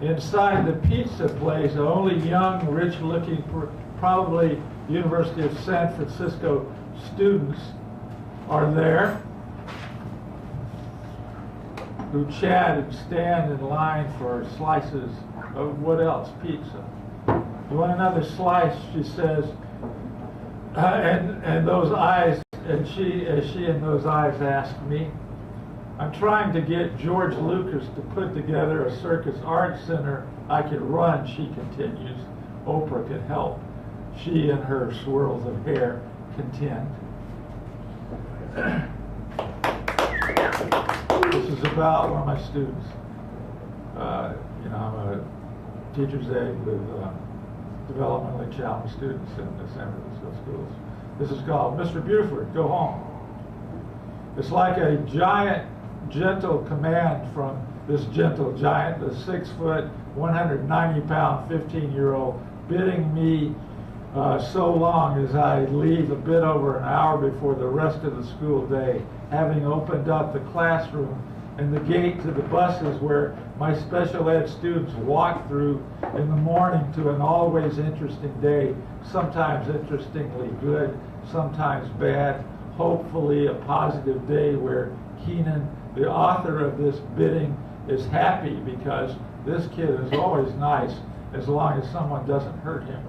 Inside the pizza place, only young, rich-looking, probably University of San Francisco students are there who chat and stand in line for slices of what else? Pizza. You want another slice? She says, and those eyes, and she and those eyes ask me. I'm trying to get George Lucas to put together a circus art center I could run, she continues. Oprah could help. She and her swirls of hair contend. This is about one of my students. I'm a teacher's aide with developmentally challenged students in the San Francisco schools. This is called Mr. Buford, Go Home. It's like a giant, gentle command from this gentle giant, the 6 foot, 190-pound, 15-year-old, bidding me so long as I leave a bit over an hour before the rest of the school day, having opened up the classroom and the gate to the buses where my special ed students walk through in the morning to an always interesting day, sometimes interestingly good, sometimes bad, hopefully a positive day where Keenan, the author of this bidding, is happy because this kid is always nice as long as someone doesn't hurt him.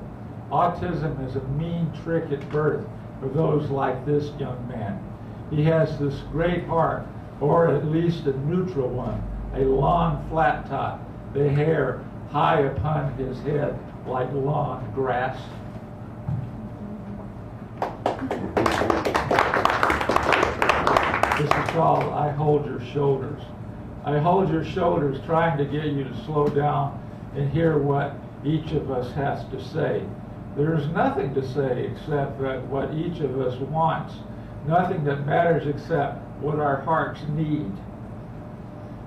Autism is a mean trick at birth for those like this young man. He has this great heart, or at least a neutral one, a long flat top, the hair high upon his head like lawn grass. This is called I Hold Your Shoulders. I hold your shoulders trying to get you to slow down and hear what each of us has to say. There is nothing to say except that what each of us wants. Nothing that matters except what our hearts need.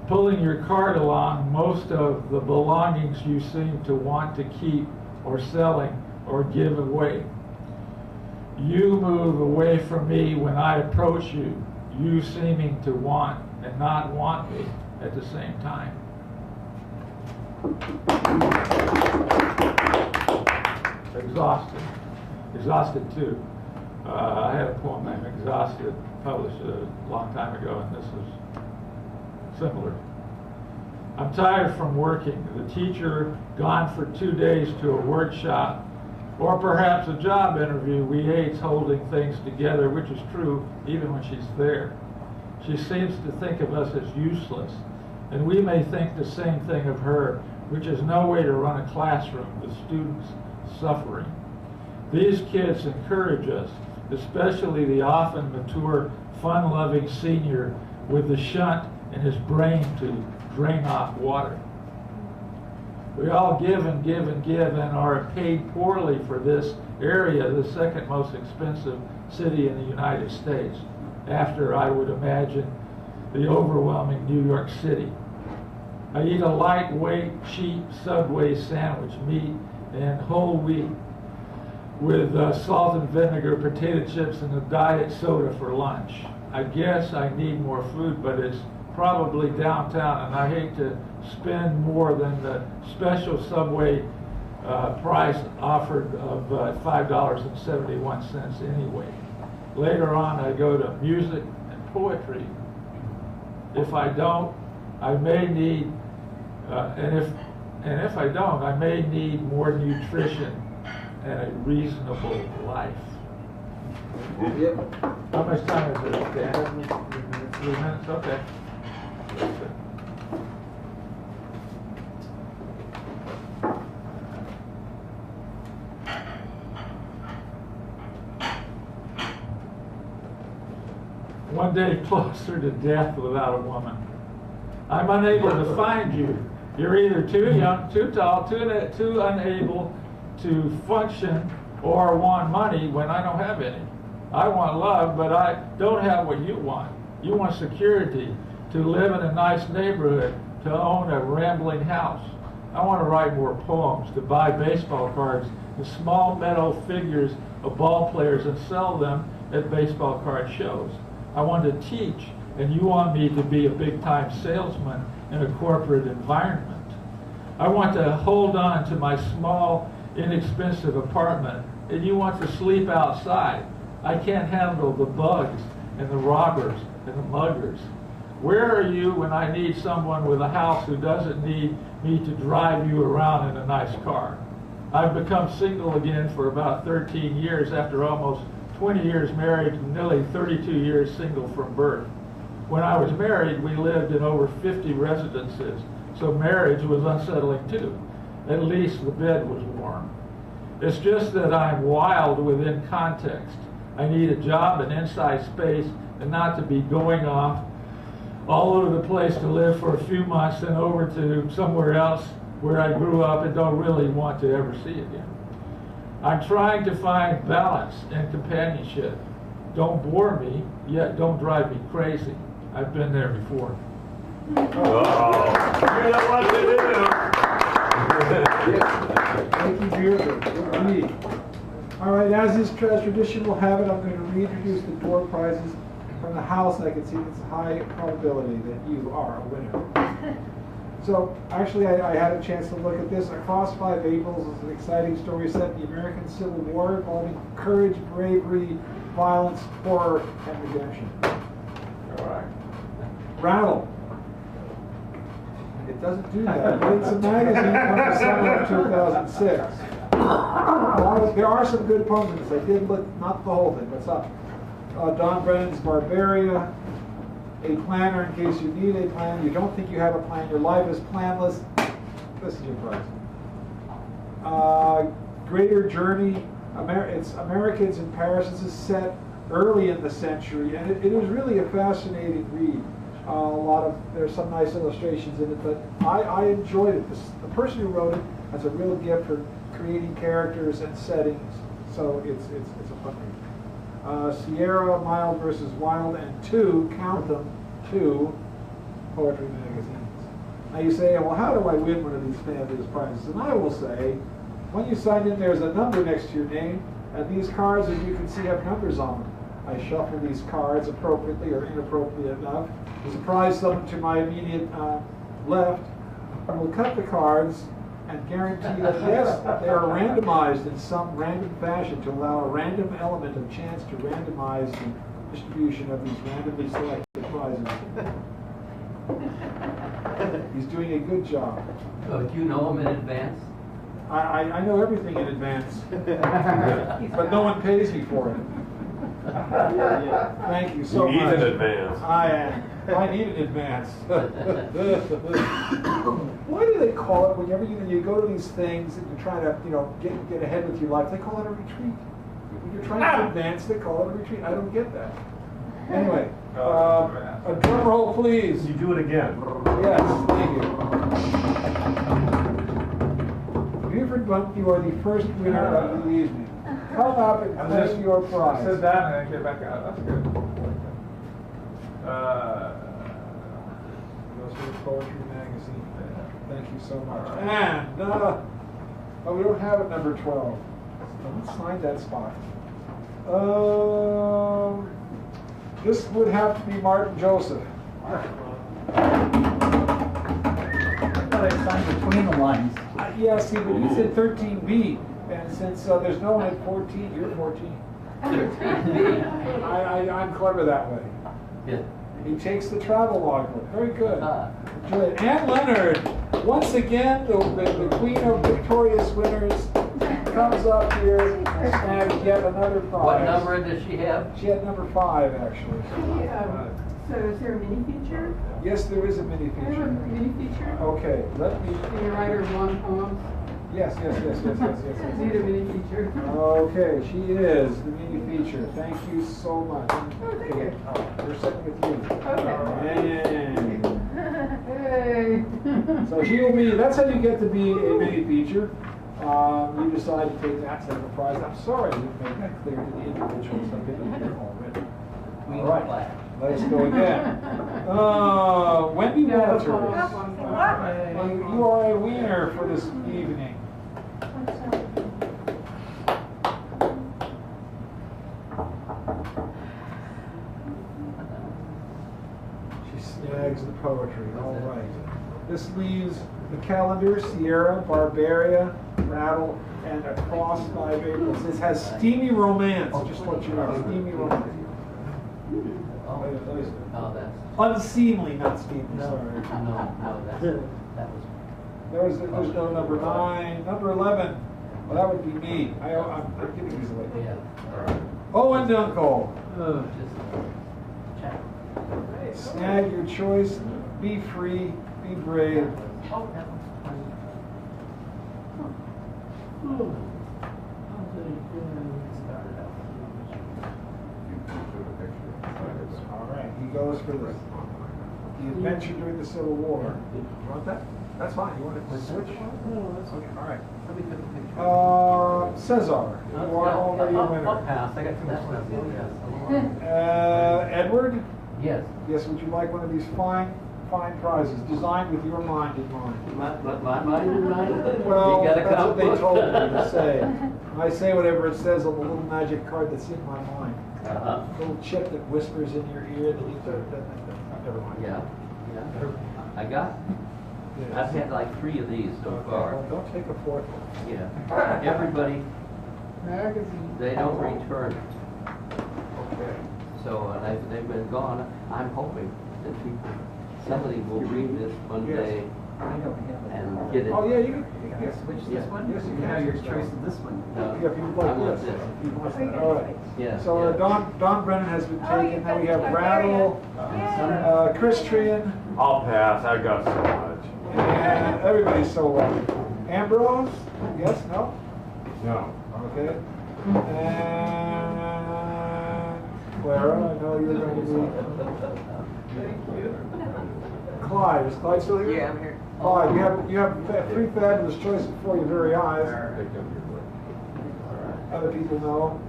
Pulling your cart along, most of the belongings you seem to want to keep or selling or give away. You move away from me when I approach you, you seeming to want and not want me at the same time. Exhausted too. I had a poem named Exhausted, published a long time ago, and this is similar. I'm tired from working. The teacher gone for 2 days to a workshop, or perhaps a job interview. We hates holding things together, which is true even when she's there. She seems to think of us as useless, and we may think the same thing of her, which is no way to run a classroom with students suffering. These kids encourage us, especially the often mature, fun-loving senior with the shunt in his brain to drain off water. We all give and give and give and are paid poorly for this area, the second most expensive city in the United States, after, I would imagine, the overwhelming New York City. I eat a lightweight, cheap Subway sandwich, meat and whole wheat, with salt and vinegar, potato chips, and a diet soda for lunch. I guess I need more food, but it's probably downtown, and I hate to spend more than the special Subway price offered of $5.71 anyway. Later on, I go to music and poetry. If I don't, I may need, and if I don't, I may need more nutrition and a reasonable life. Yep. How much time is it, Dan? 3 minutes? Okay. One day closer to death without a woman. I'm unable to find you. You're either too young, too tall, too unable to function, or want money when I don't have any. I want love, but I don't have what you want. You want security, to live in a nice neighborhood, to own a rambling house. I want to write more poems, to buy baseball cards and small metal figures of ball players and sell them at baseball card shows. I want to teach, and you want me to be a big-time salesman in a corporate environment. I want to hold on to my small, inexpensive apartment, and you want to sleep outside. I can't handle the bugs and the robbers and the muggers. Where are you when I need someone with a house who doesn't need me to drive you around in a nice car? I've become single again for about 13 years after almost 20 years married and nearly 32 years single from birth. When I was married, we lived in over 50 residences, so marriage was unsettling too. At least the bed was warm. It's just that I'm wild within context. I need a job and inside space, and not to be going off all over the place to live for a few months and over to somewhere else where I grew up and don't really want to ever see again. I'm trying to find balance and companionship. Don't bore me, yet don't drive me crazy. I've been there before. Oh, you know what to do. Thank you, Beard. All right, as is tradition will have it, I'm going to reintroduce the door prizes from the house. I can see it's a high probability that you are a winner. So, actually, I had a chance to look at this. Across 5 Aprils is an exciting story set in the American Civil War involving courage, bravery, violence, horror, and redemption. All right. Rattle. It doesn't do that, but it's a magazine from the summer of 2006. There are some good poems in this. I did look, not the whole thing, but some. Don Brennan's Barbaria, a planner in case you need a plan. You don't think you have a plan. Your life is planless. This is your prize. Greater Journey. It's Americans in Paris. This is set early in the century, and it is really a fascinating read. There's some nice illustrations in it, but I enjoyed it. The person who wrote it has a real gift for creating characters and settings, so it's a fun read. Sierra, Mild versus Wild, and 2, count them, 2 poetry magazines. Now you say, well, how do I win one of these fabulous prizes? And I will say, when you sign in, there's a number next to your name, and these cards, as you can see, have numbers on them. I shuffle these cards appropriately or inappropriately enough to surprise someone to my immediate left. will cut the cards and guarantee that, yes, they are randomized in some random fashion to allow a random element of chance to randomize the distribution of these randomly selected prizes. He's doing a good job. So do you know them in advance? I know everything in advance, but no one pays me for it. Thank you so much. You need in advance. I need in advance. Why do they call it whenever you go to these things and you're trying to get ahead with your life? They call it a retreat. When you're trying to advance, they call it a retreat. I don't get that. Anyway, a drum roll, please. You do it again. Yes, thank you. Buford Bunt, you are the first winner of the evening. Come up and claim your prize. Sit down and get back out. That's good. Goes for the Poetry Magazine. Thank you so much. And, we don't have it number 12. Someone signed that spot. This would have to be Martin Joseph. I thought I signed between the lines. Yeah, see, but he said 13B, and since there's no one at 14, you're 14. 13B. I'm clever that way. Yeah. He takes the travel logbook. Very good. Enjoy it. Ann Leonard, once again, the queen of victorious winners, comes up here and snags yet another prize. What number does she have? She had number 5, actually. So is there a mini feature? Yes, there is a mini I have a feature. mini feature. Okay, let me. Can you write her one poem? Yes. Need a mini feature. Okay, she is the mini feature. Thank you so much. Okay, we're sitting with you. Hey. So she'll be. That's how you get to be a mini feature. You decide to take that set of a prize. I'm sorry I didn't make that clear to the individuals. I've been here already. All right, let's go again. Wendy Walters. You are a winner for this evening. She snags the poetry. All right. This leaves the calendar, Sierra, Barbaria, Rattle, and Across 5 April. This has Steamy Romance. Just to let you know, Steamy Romance. Oh, that's. Unseemly, not steamy. No, Sorry. that was. There's no number 9. Number 11. Well, that would be me. I'm giving these away. Yeah. Owen Dunkel. Just check. Snag your choice. Be free. Be brave. Oh, that was funny. Started out. All right. He goes for the adventure during the Civil War. You want that? That's fine. You want it to switch? No, that's okay. All right. Let me put the picture. Cesar. You are already a I'll winner. pass. I got too much stuff. Edward. Yes. Yes. Would you like one of these fine prizes designed with your mind in mind? My mind in mind? Well, You got a that's what they comic told book? me to say. I say whatever it says on the little magic card that's in my mind. Uh-huh. Little chip that whispers in your ear that you never mind. Yeah. I got. Yes. I've had like 3 of these so far. Well, don't take a 4th one. Yeah. Everybody, Magazine. they don't return. Okay. So they've been gone. I'm hoping that somebody will read this one day and get it. Oh, yeah, you can Switch Yeah. this one? Yes, you You can. have your choice of this one. No, Yeah, if you would I like want this. this. You want that? All right. Yeah. So Don Brennan has been taken. Now we have Rattle, Chris Trian, I'll pass. I got so much. and everybody's so lucky. Ambrose? Yes? No? No. Okay. And Clara, I know you're going to be. Clyde, is Clyde still here? Yeah, I'm here. Clyde, you have 3 fabulous choices before your very eyes. Other people know.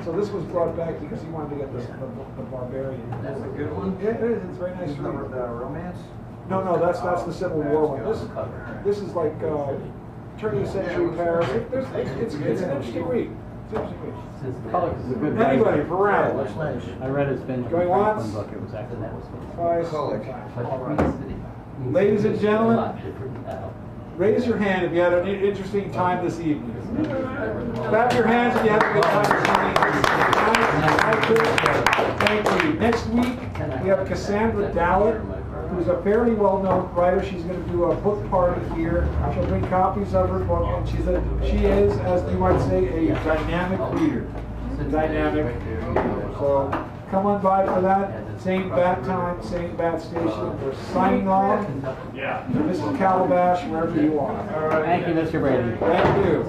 So this was brought back because he wanted to get the Barbarian. That's a good one. Yeah, it is. It's very nice. The romance? No, that's the Civil War one. This is like turn of the century Paris. It's an interesting read. It's an interesting read. Pollock is a good Anybody for Rattle? I read his Benjamin Going Franklin once? book. It was actually that was Twice. but All Queen right. City. Ladies and gentlemen, Raise your hand if you had an interesting time this evening. Clap your hands if you had a good time this evening. Thank you. Next week, we have Cassandra Dallett, who's a fairly well-known writer. She's going to do a book party here. She'll bring copies of her book, and she is, as you might say, a dynamic reader. Dynamic reader. So come on by for that. Same bat time, same bat station. We're signing off. Yeah. Mrs. Calabash, wherever you are. All right. Thank you, Mr. Brady. Thank you.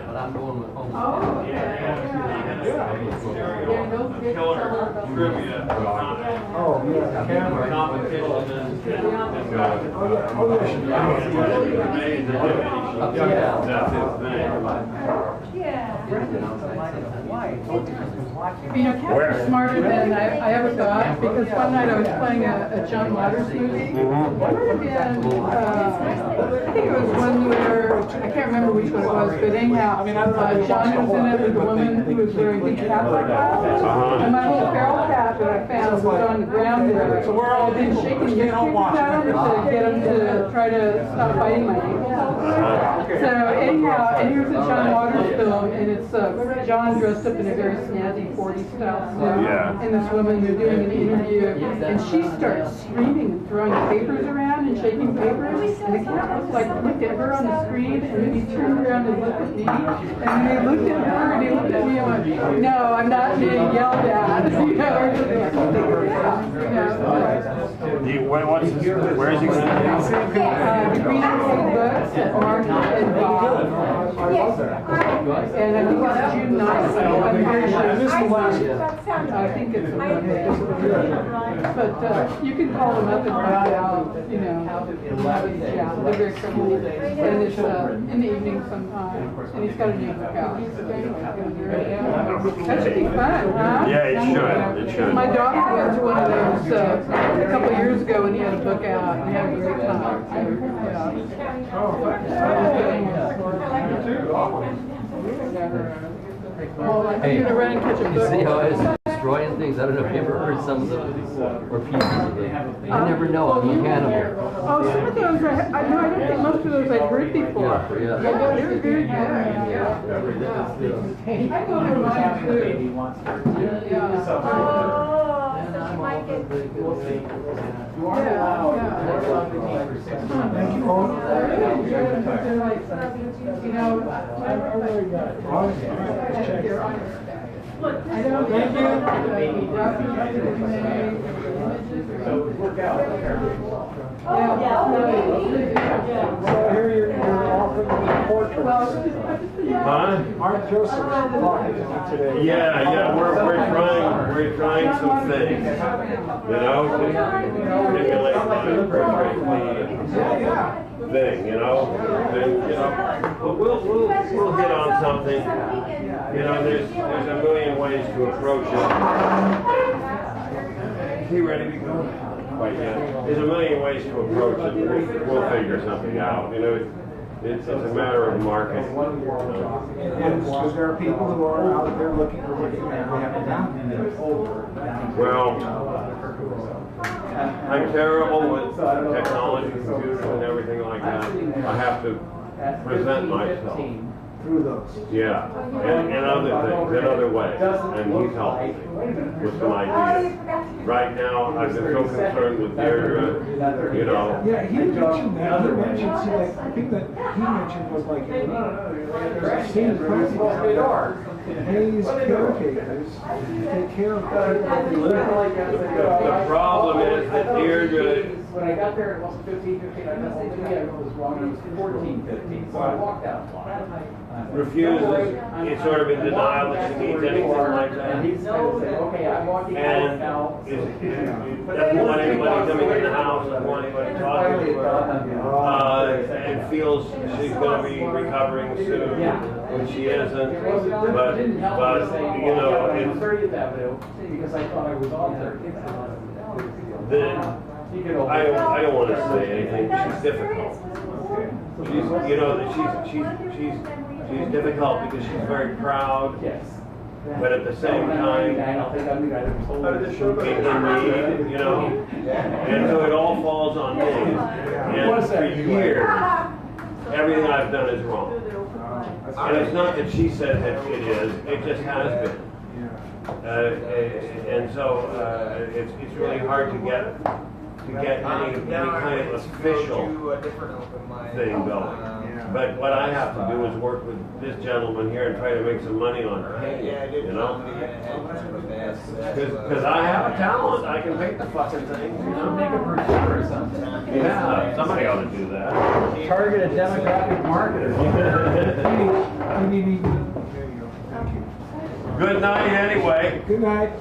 But I'm going with home. Oh, yeah. Camera. You know, Kat was smarter than I ever thought, because one night I was playing a John Waters movie. It might have been, I think it was one where, I can't remember which one it was, but anyhow, John was in it with a woman who was wearing big cap like that. And my little feral cat that I found was on the ground there. So we're all I've been shaking the biscuits at him to get him to try to stop biting my ankles all the time. So anyhow, and here's a John Waters film, and it's John dressed up in a very snazzy 40s style suit, and this woman, they're doing an interview, and she starts screaming and throwing papers around and shaking papers, and the cat looked at her on the screen, and then he turned around and looked at me, and then he looked at her, and he looked at me, and went, "No, I'm not being yelled at." You know, or something like that. Where is he going to The Green Oak Books at Mark and Bob. And I think it's June 9th. I'm pretty sure. I think it's Monday. But you can call them up and find out, you know, yeah, they're very friendly. And it's in the evening sometime. And he's got a new book out. That should be fun, huh? Yeah, it should. My daughter went to one of those a couple of years ago when he had a book out and had a great time. Well, Hey, you're gonna run and catch a you book. see how it's destroying things? I don't know if you ever heard some of them or pieces of it. You never know, I'm a cannibal. Oh, some of those, I know, I don't think most of those I'd heard before. Yeah. They were very good. Yeah. I go to mine too. Yeah. So she might get. Thank you all. You know, I don't Thank you. So here you're offering the portrait. Huh? Art Joseph's talking to me today. Yeah, we're trying some things, you know, to stimulate my creativity thing, you know, but we'll hit on something, you know, there's a million ways to approach it. Is he ready to go? Quite yet. There's a million ways to approach it, we'll figure something out, you know. It's a matter of market. Because there are people who are out there looking for what you have done. Well, I'm terrible with technology, computers, and everything like that. I have to present myself. Through those. Yeah, and other things, in other ways. And he's helping me with some ideas. Right now, I've been so concerned with Deirdre, you know. Yeah, he mentioned that. He mentioned, see, like, the thing that he mentioned was like, there's a scene principle that pays caretakers to take care of people. The problem is that Deirdre When I got there, it wasn't 15:15. I got home today. It was wrong. It was 14:15. So I walked out. refuses, it's sort of in denial that she needs anything like that. And he's going to say, okay, I'm walking out now. Doesn't want anybody coming in the house, doesn't want anybody talking to her, and feels she's going to be recovering soon when she isn't. But you know, it's 30th Avenue because I thought I was on 30th. I don't want to say anything. She's difficult. She's, you know, she's difficult because she's very proud. Yes. but at the same time, in need, you know, and so it all falls on me. And for years, everything I've done is wrong. And it's not that she said that it is, it just has been. And so it's really hard to get any kind of official thing going. But what I have to do is work with this gentleman here and try to make some money on pay, you know? Because I have a talent, I can make the fucking thing, you know? Make a brochure or something. Yeah, somebody ought to do that. Target a demographic marketer. Good night anyway. Good night.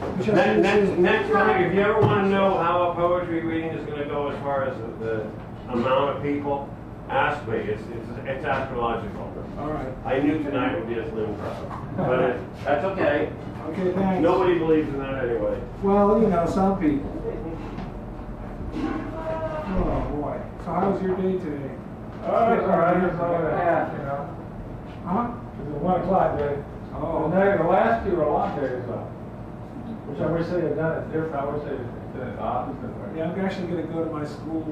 Next time, if you ever want to know how a poetry reading is going to go as far as the amount of people, ask me. It's astrological. All right. I knew tonight would be a slim crowd, but that's okay. Okay, thanks. Nobody believes in that anyway. Well, you know, some people. Oh boy. So how was your day today? Oh, it's all right. It's all right. You know. Huh? It's a 1 o'clock day. Oh. The last 2 are long days, though. Which I wish they had done it different. I wish they had done it the opposite way. Yeah, I'm actually going to go to my school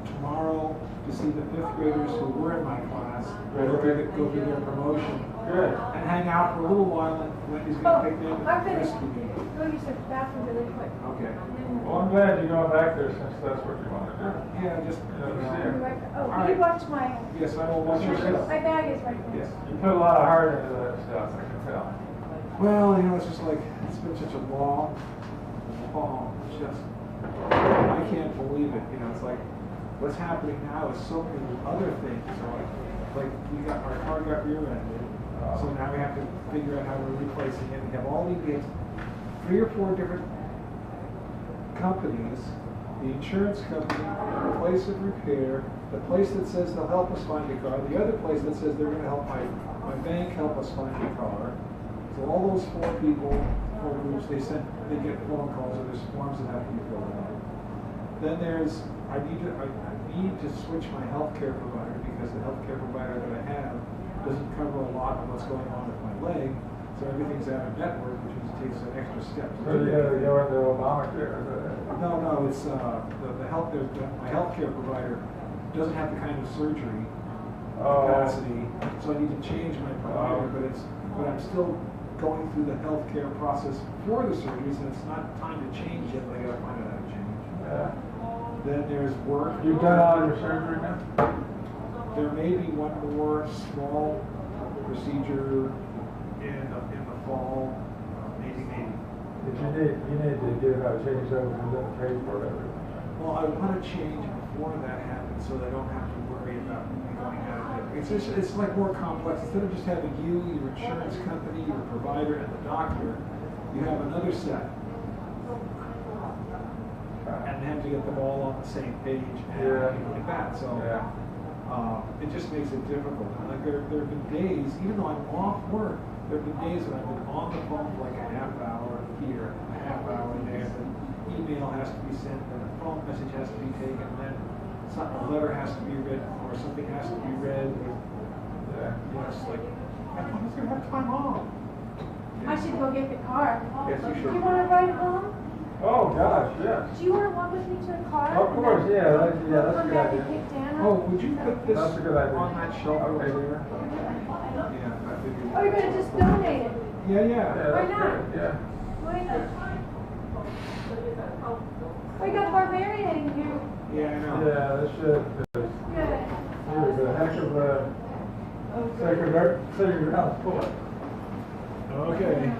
tomorrow to see the 5th graders who were in my class. Go through their promotion. Good. And hang out for a little while, and Wendy's going to pick me up at the rescue me. Go use the bathroom really quick. Okay. Well, I'm glad you're going back there since that's what you want to do. Yeah, just. Oh, All can you right. watch my... Yes, I will watch your show. My bag is right there. Yes. You put a lot of heart into that stuff, I can tell. Well, you know, it's just like, it's been such a long, just, I can't believe it. You know, it's like, what's happening now is so many other things. So like our car got rear-ended, so now we have to figure out how we're replacing it. We have all these 3 or 4 different companies, the insurance company, the place of repair, the place that says they'll help us find a car, the other place that says they're going to help my bank help us find a car. So all those 4 people, 4 groups, they get phone calls or there's forms that have to be filled out. Then there's, I need to switch my healthcare provider because the healthcare provider that I have doesn't cover a lot of what's going on with my leg. So everything's out of network, which takes an extra step. So you got to go into Obamacare. No, it's my healthcare provider doesn't have the kind of surgery capacity, so I need to change my provider. But I'm still going through the healthcare process for the surgeries, and it's not time to change yet. But I got to find out how to change. Yeah. Then there's work. You've done all your surgery now? There may be one more small procedure in the fall, maybe. But you need to get it changed over and then pay for it. Well, I want to change before that happens so that I don't have to worry about going out of it. It's like more complex. Instead of just having you, your insurance company, your provider, and the doctor, you have another set. And have to get them all on the same page and like that. So it just makes it difficult. And like there have been days, even though I'm off work, there have been days that I've been on the phone for like a half hour here, a half hour there. An email has to be sent, and a phone message has to be taken, and then a letter has to be written, or something has to be read. You know, it's like, I'm just going to have time off. I should go get the car. Yes, you should. You want to ride home? Oh, gosh, yes. Do you want to walk with me to the car? Of course, yeah, that's a Come good back and idea. pick Dan up? Oh, would you put this That's a good idea. on that shelf over Okay. there? Yeah, I figured. Oh, you're going to just donate it? Yeah. Yeah, Why that's not? good, yeah. Why not? Oh, you got Barbarian in here. Yeah, I know. Yeah, that should. Good. He was a heck of a sacred house poet. Okay.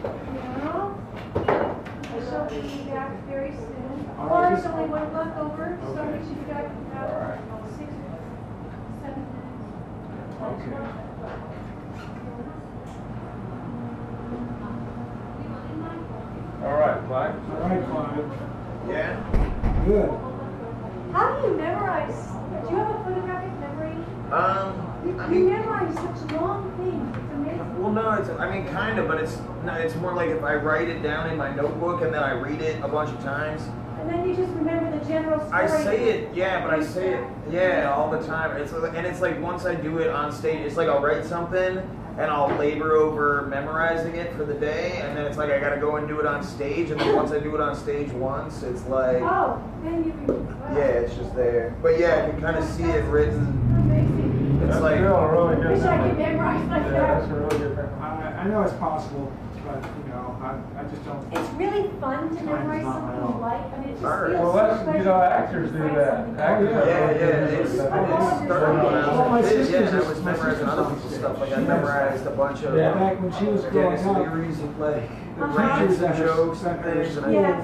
Now, I shall be back very soon. All Or right, there's just- only one left over, so Okay. we should be back in about All right. 6 or 7 minutes. Okay. All right, Mike. All right, Clive. Yeah. Good. How do you memorize? Do you have a photographic memory? You memorize such long things. It's amazing. Well, no, I mean, kind of, but it's more like if I write it down in my notebook and then I read it a bunch of times. And then you just remember the general story. I say it, yeah, but I say it, yeah, all the time. It's like once I do it on stage, it's like I'll write something and I'll labor over memorizing it for the day, and then it's like I gotta go and do it on stage, and then once I do it on stage once, it's like, Oh, then you can. Wow. yeah, it's just there. But yeah, I can kind of see it written. Amazing. It's That's like, still a really good Wish I memory. could memorize like Yeah, that. that's a really good memory. I know it's possible, but you know, I just don't. It's really fun to Time's memorize not my something own. you like. I mean, it just Alright. feels Well, so that's, special. you know, actors do that. Actors Yeah, are yeah, really yeah, good it's at that. starting when I Well, my was a kid, sister's yeah, I just- was my memorizing sister's other on people's stage. stuff. Like I She has- memorized a bunch of Yeah. Back when she was growing Dennis up, Leary's and like Uh-huh. rants and teachers jokes and at her things, and I Yeah.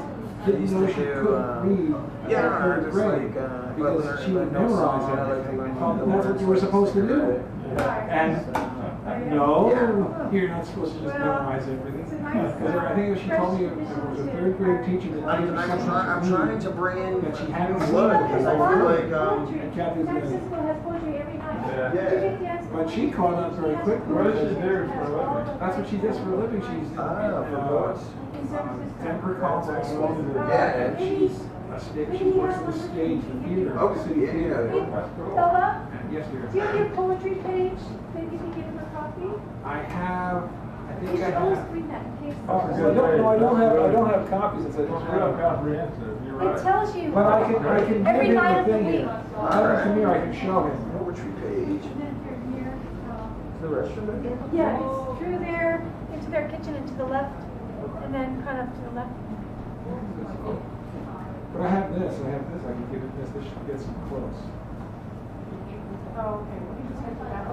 didn't used know to she do, couldn't read yeah, in third just grade like because she would no memorize song, I like to everything. learn Thought the that's what words you were like supposed to do. Right. And no, you're not supposed to just Well, memorize everything. it's a nice, Because I think she told me it was a third grade teacher that gave her something I'm to trying read to bring in that she hadn't seen blood before. because I feel like And Kathy's San gonna, Francisco has poetry every night. Yeah. Did you get the answer? but she caught on very quickly. What does she do for a living? That's what she does for a living. She's for poets. In San Francisco. Denver Conference. Yeah. And she's a stage, she works for the stage, the theater, Oh, the city yeah. theater. Bella, And yes, dear. do you have your poetry page that you can give him a copy? I have, I You think I should always have. bring that in case. Oh, No, no, I don't have copies. It's It's real comprehensive, you're It right. tells you. But I can Every give him night the of the thing week. here. Come here, I can show him. Poetry page. And then here, The restroom? yeah, it's through there, into their kitchen and to the left, and then kind of to the left. But I have this, I can give it this, this should get some close. Oh, okay, well, you just have to that.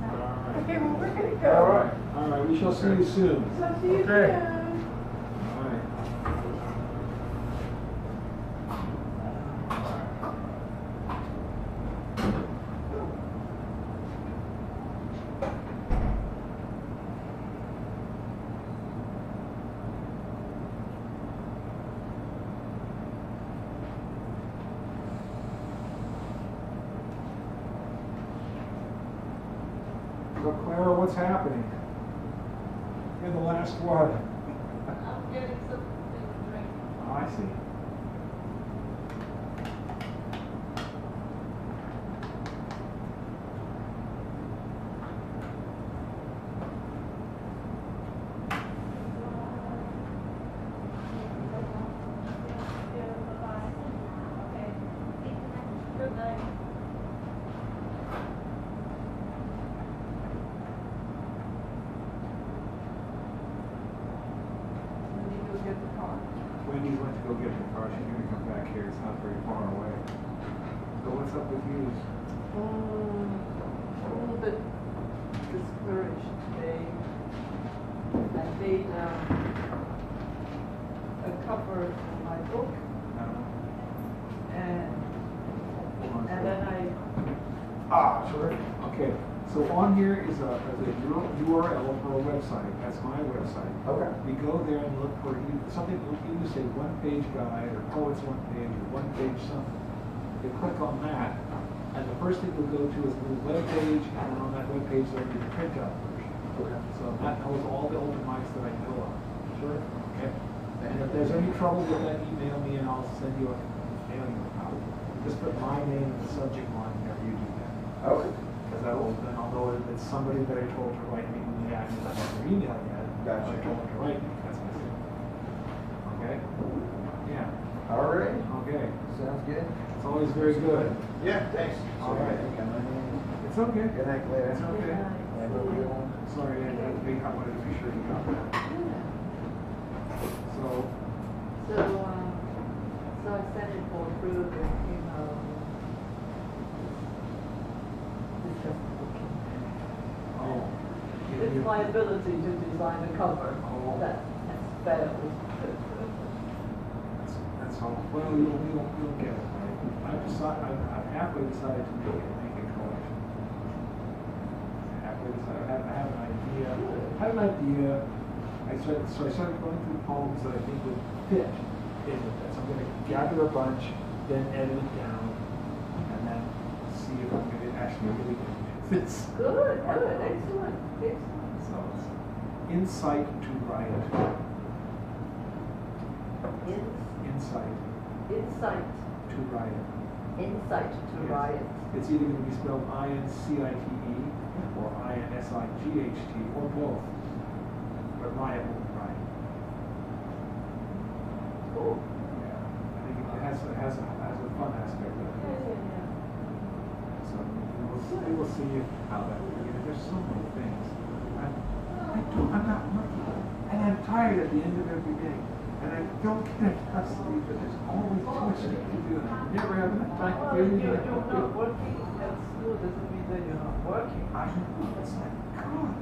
Alright. Okay, well, we're gonna go. All right. All right, we shall see you soon. So see you Okay. soon. All right. So Clara, what's happening? You're the last one. I'm getting something to drink. Oh, I see. Good night. When you go get the car? Wendy went to go get the car. She's gonna come back here. It's not very far away. So what's up with you? A little bit discouraged today. I made a cover for my book, and then I Ah, sure. Okay. So on here is a URL for a website. That's my website. Okay. We go there and look for something. You say one-page guide or poets one page or one-page something. You click on that, and the first thing you'll go to is a little web page, and on that web page there'll be the printout version. Okay. So that knows all the open mics that I know of. Sure. Okay. And if there's any trouble with that, email me and I'll send you a copy. Just put my name in the subject line whenever you do that. Okay. Because then I'll know that it's somebody that I told to write me when they actually don't have their email yet. Gotcha. I told them to write me. That's my thing. Okay? Yeah. All right. Okay. Sounds good. It's always very good. Yeah, thanks. All right. It's okay. Good night, Claire. It's okay. Have a good one. Sorry, I wanted to be sure you got that. So, So I sent it for approval and oh. it's my ability to design a cover Oh. that has failed. That's all. Well, you'll get it. I've halfway decided to make a collection. Halfway decided. I have an idea. I started going through poems that I think would fit in with this. I'm going to gather a bunch, then edit it down, and then see if I'm going to actually really fits. Good, excellent. So it's insight to riot. Insight Insight to riot. to riot. It's either going to be spelled I-N-C-I-T-E or I-N-S-I-G-H-T or both. But Maya will be right. Cool. Yeah. I think it has a fun aspect of it. Yeah. So we will see how that will be. There's so many things. I'm not lucky. And I'm tired at the end of every day. And I don't get enough sleep, but there's always too much to do, and I never have enough time to do anything. You're not working at school doesn't mean that you're not working. I know, it's like, God.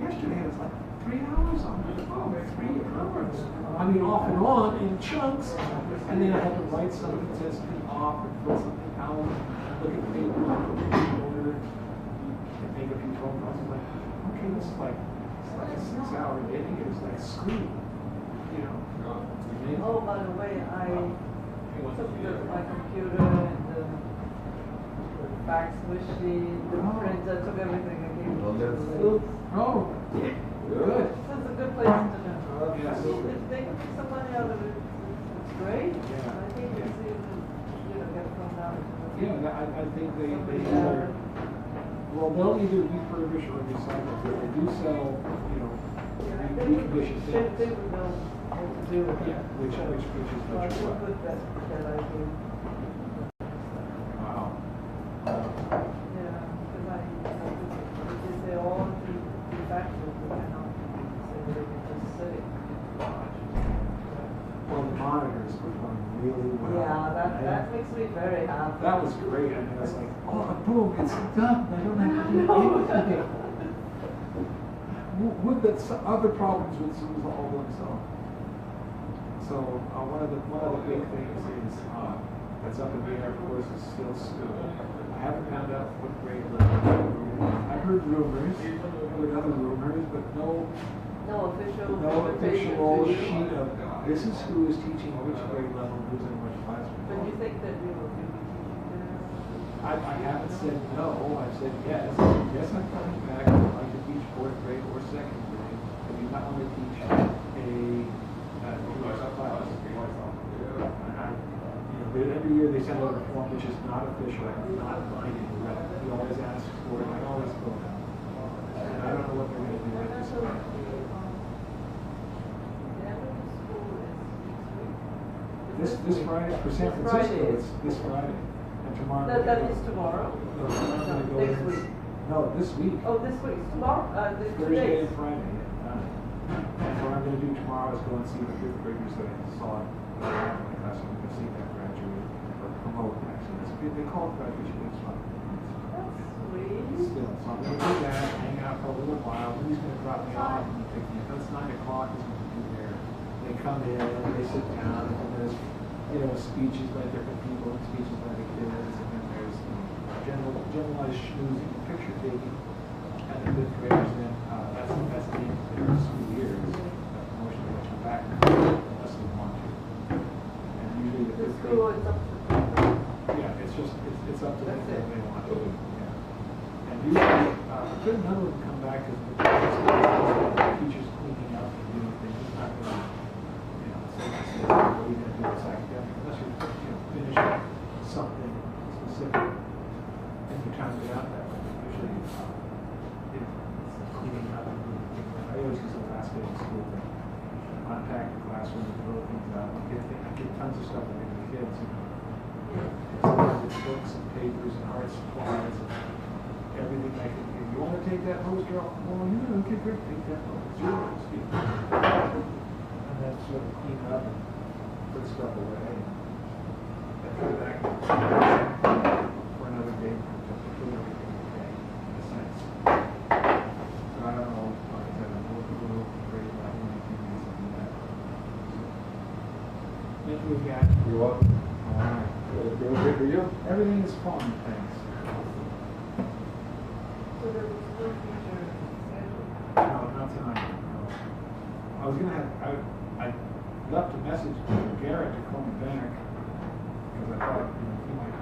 Yesterday it was like 3 hours on the phone, 3 hours. I mean, off and on in chunks. And then I had to write something that says off and fill something out, look at papers, order, and make a few phone calls. I'm like, okay, this is like a 6-hour day. It's like school, you know. Oh, by the way, I took my computer and the fax machine, the printer, took everything and gave it to the Oh, good. So it's a good place to know. Yes. I mean, if they can make some money out of it, it's great. Yeah. I think it's even, get thrown out into the. Yeah, I think they either, well, they'll either refurbish or recycle, but they do sell, reconditioned things. They would know what to do with Yeah, it. which is So I much feel fun. good that I do. Wow. Yeah, because they all manufacturers that cannot say that they can just say. Well, the monitors perform really well. Yeah, that makes me very happy. That was great. I mean, I was like, oh, boom, it's done. I don't have to do anything. Would that other problems would solve themselves. So one of the big things is that's up in the air, of course, is still school. I haven't found out what grade level. I've heard rumors, other rumors, but no official sheet of this is who is teaching which grade level, who's in which classroom. But you think that you will be teaching there? I haven't said no. I've said yes. Yes, I'm coming back. I'd like to teach 4th grade or 2nd grade. I do not want to teach class. Every year they send out a form which is not official, not binding. He always asks for it. I always go down. And I don't know what they're going to do at this point. This Friday for San Francisco, it's this Friday. And tomorrow. That is tomorrow? No, next week. No, this week. Oh, this week. Tomorrow? Thursday and Friday. And what I'm going to do tomorrow is go and see the 5th graders that I saw in my class. I'm going to see them graduate or promote, actually. They call it graduation, but it's fun. That's sweet. Still, so I'm going to do that, hang out for a little while. Then he's going to drop me off and pick me up. It's 9 o'clock. He's going to be there. They come in, they sit down, and then there's speeches by different people and speeches by the kids, and then there's generalized schmoozing, picture taking, and the 5th graders. Then that's the end of their school year. Promotion to let you back unless they want to. And usually the 5th grade. It's up to Yeah, it's up to them if they want to. Yeah. And usually, none of them come back because the teacher's cleaning up and doing things. It's not really, say, what are you going to do this academic? Unless you're, finishing something specific. And you're trying to get out that way. Usually, it's cleaning up and doing things. I always use the last day of school to unpack the classroom and throw things out. I get tons of stuff to give the kids, Sometimes it's books and papers and art supplies and everything I can give. You want to take that poster off? Well, okay, great, take that poster. It's yours. And then sort of clean up and put stuff away. And come back for another day to put everything away, in a sense. So I don't know, like I said, I'm looking a little great about anything and something like that. Then we got. You're welcome. All right. Feeling good for you? Everything is fun, thanks. So there was no future schedule? No, not tonight. No. I was gonna have, I left a message to Garrett to call me back, because I thought, he might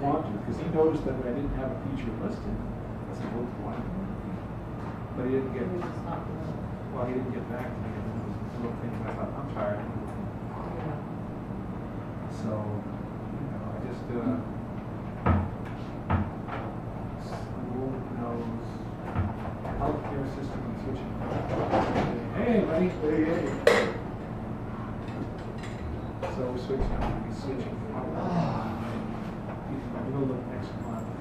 want to, because he noticed that I didn't have a feature listed. I said, well, why? But he didn't get, well, he didn't get back to me, and it was this little thing, and I thought, I'm tired. So, I just, Hey, buddy. So we're switching. We'll be switching. Middle of next month.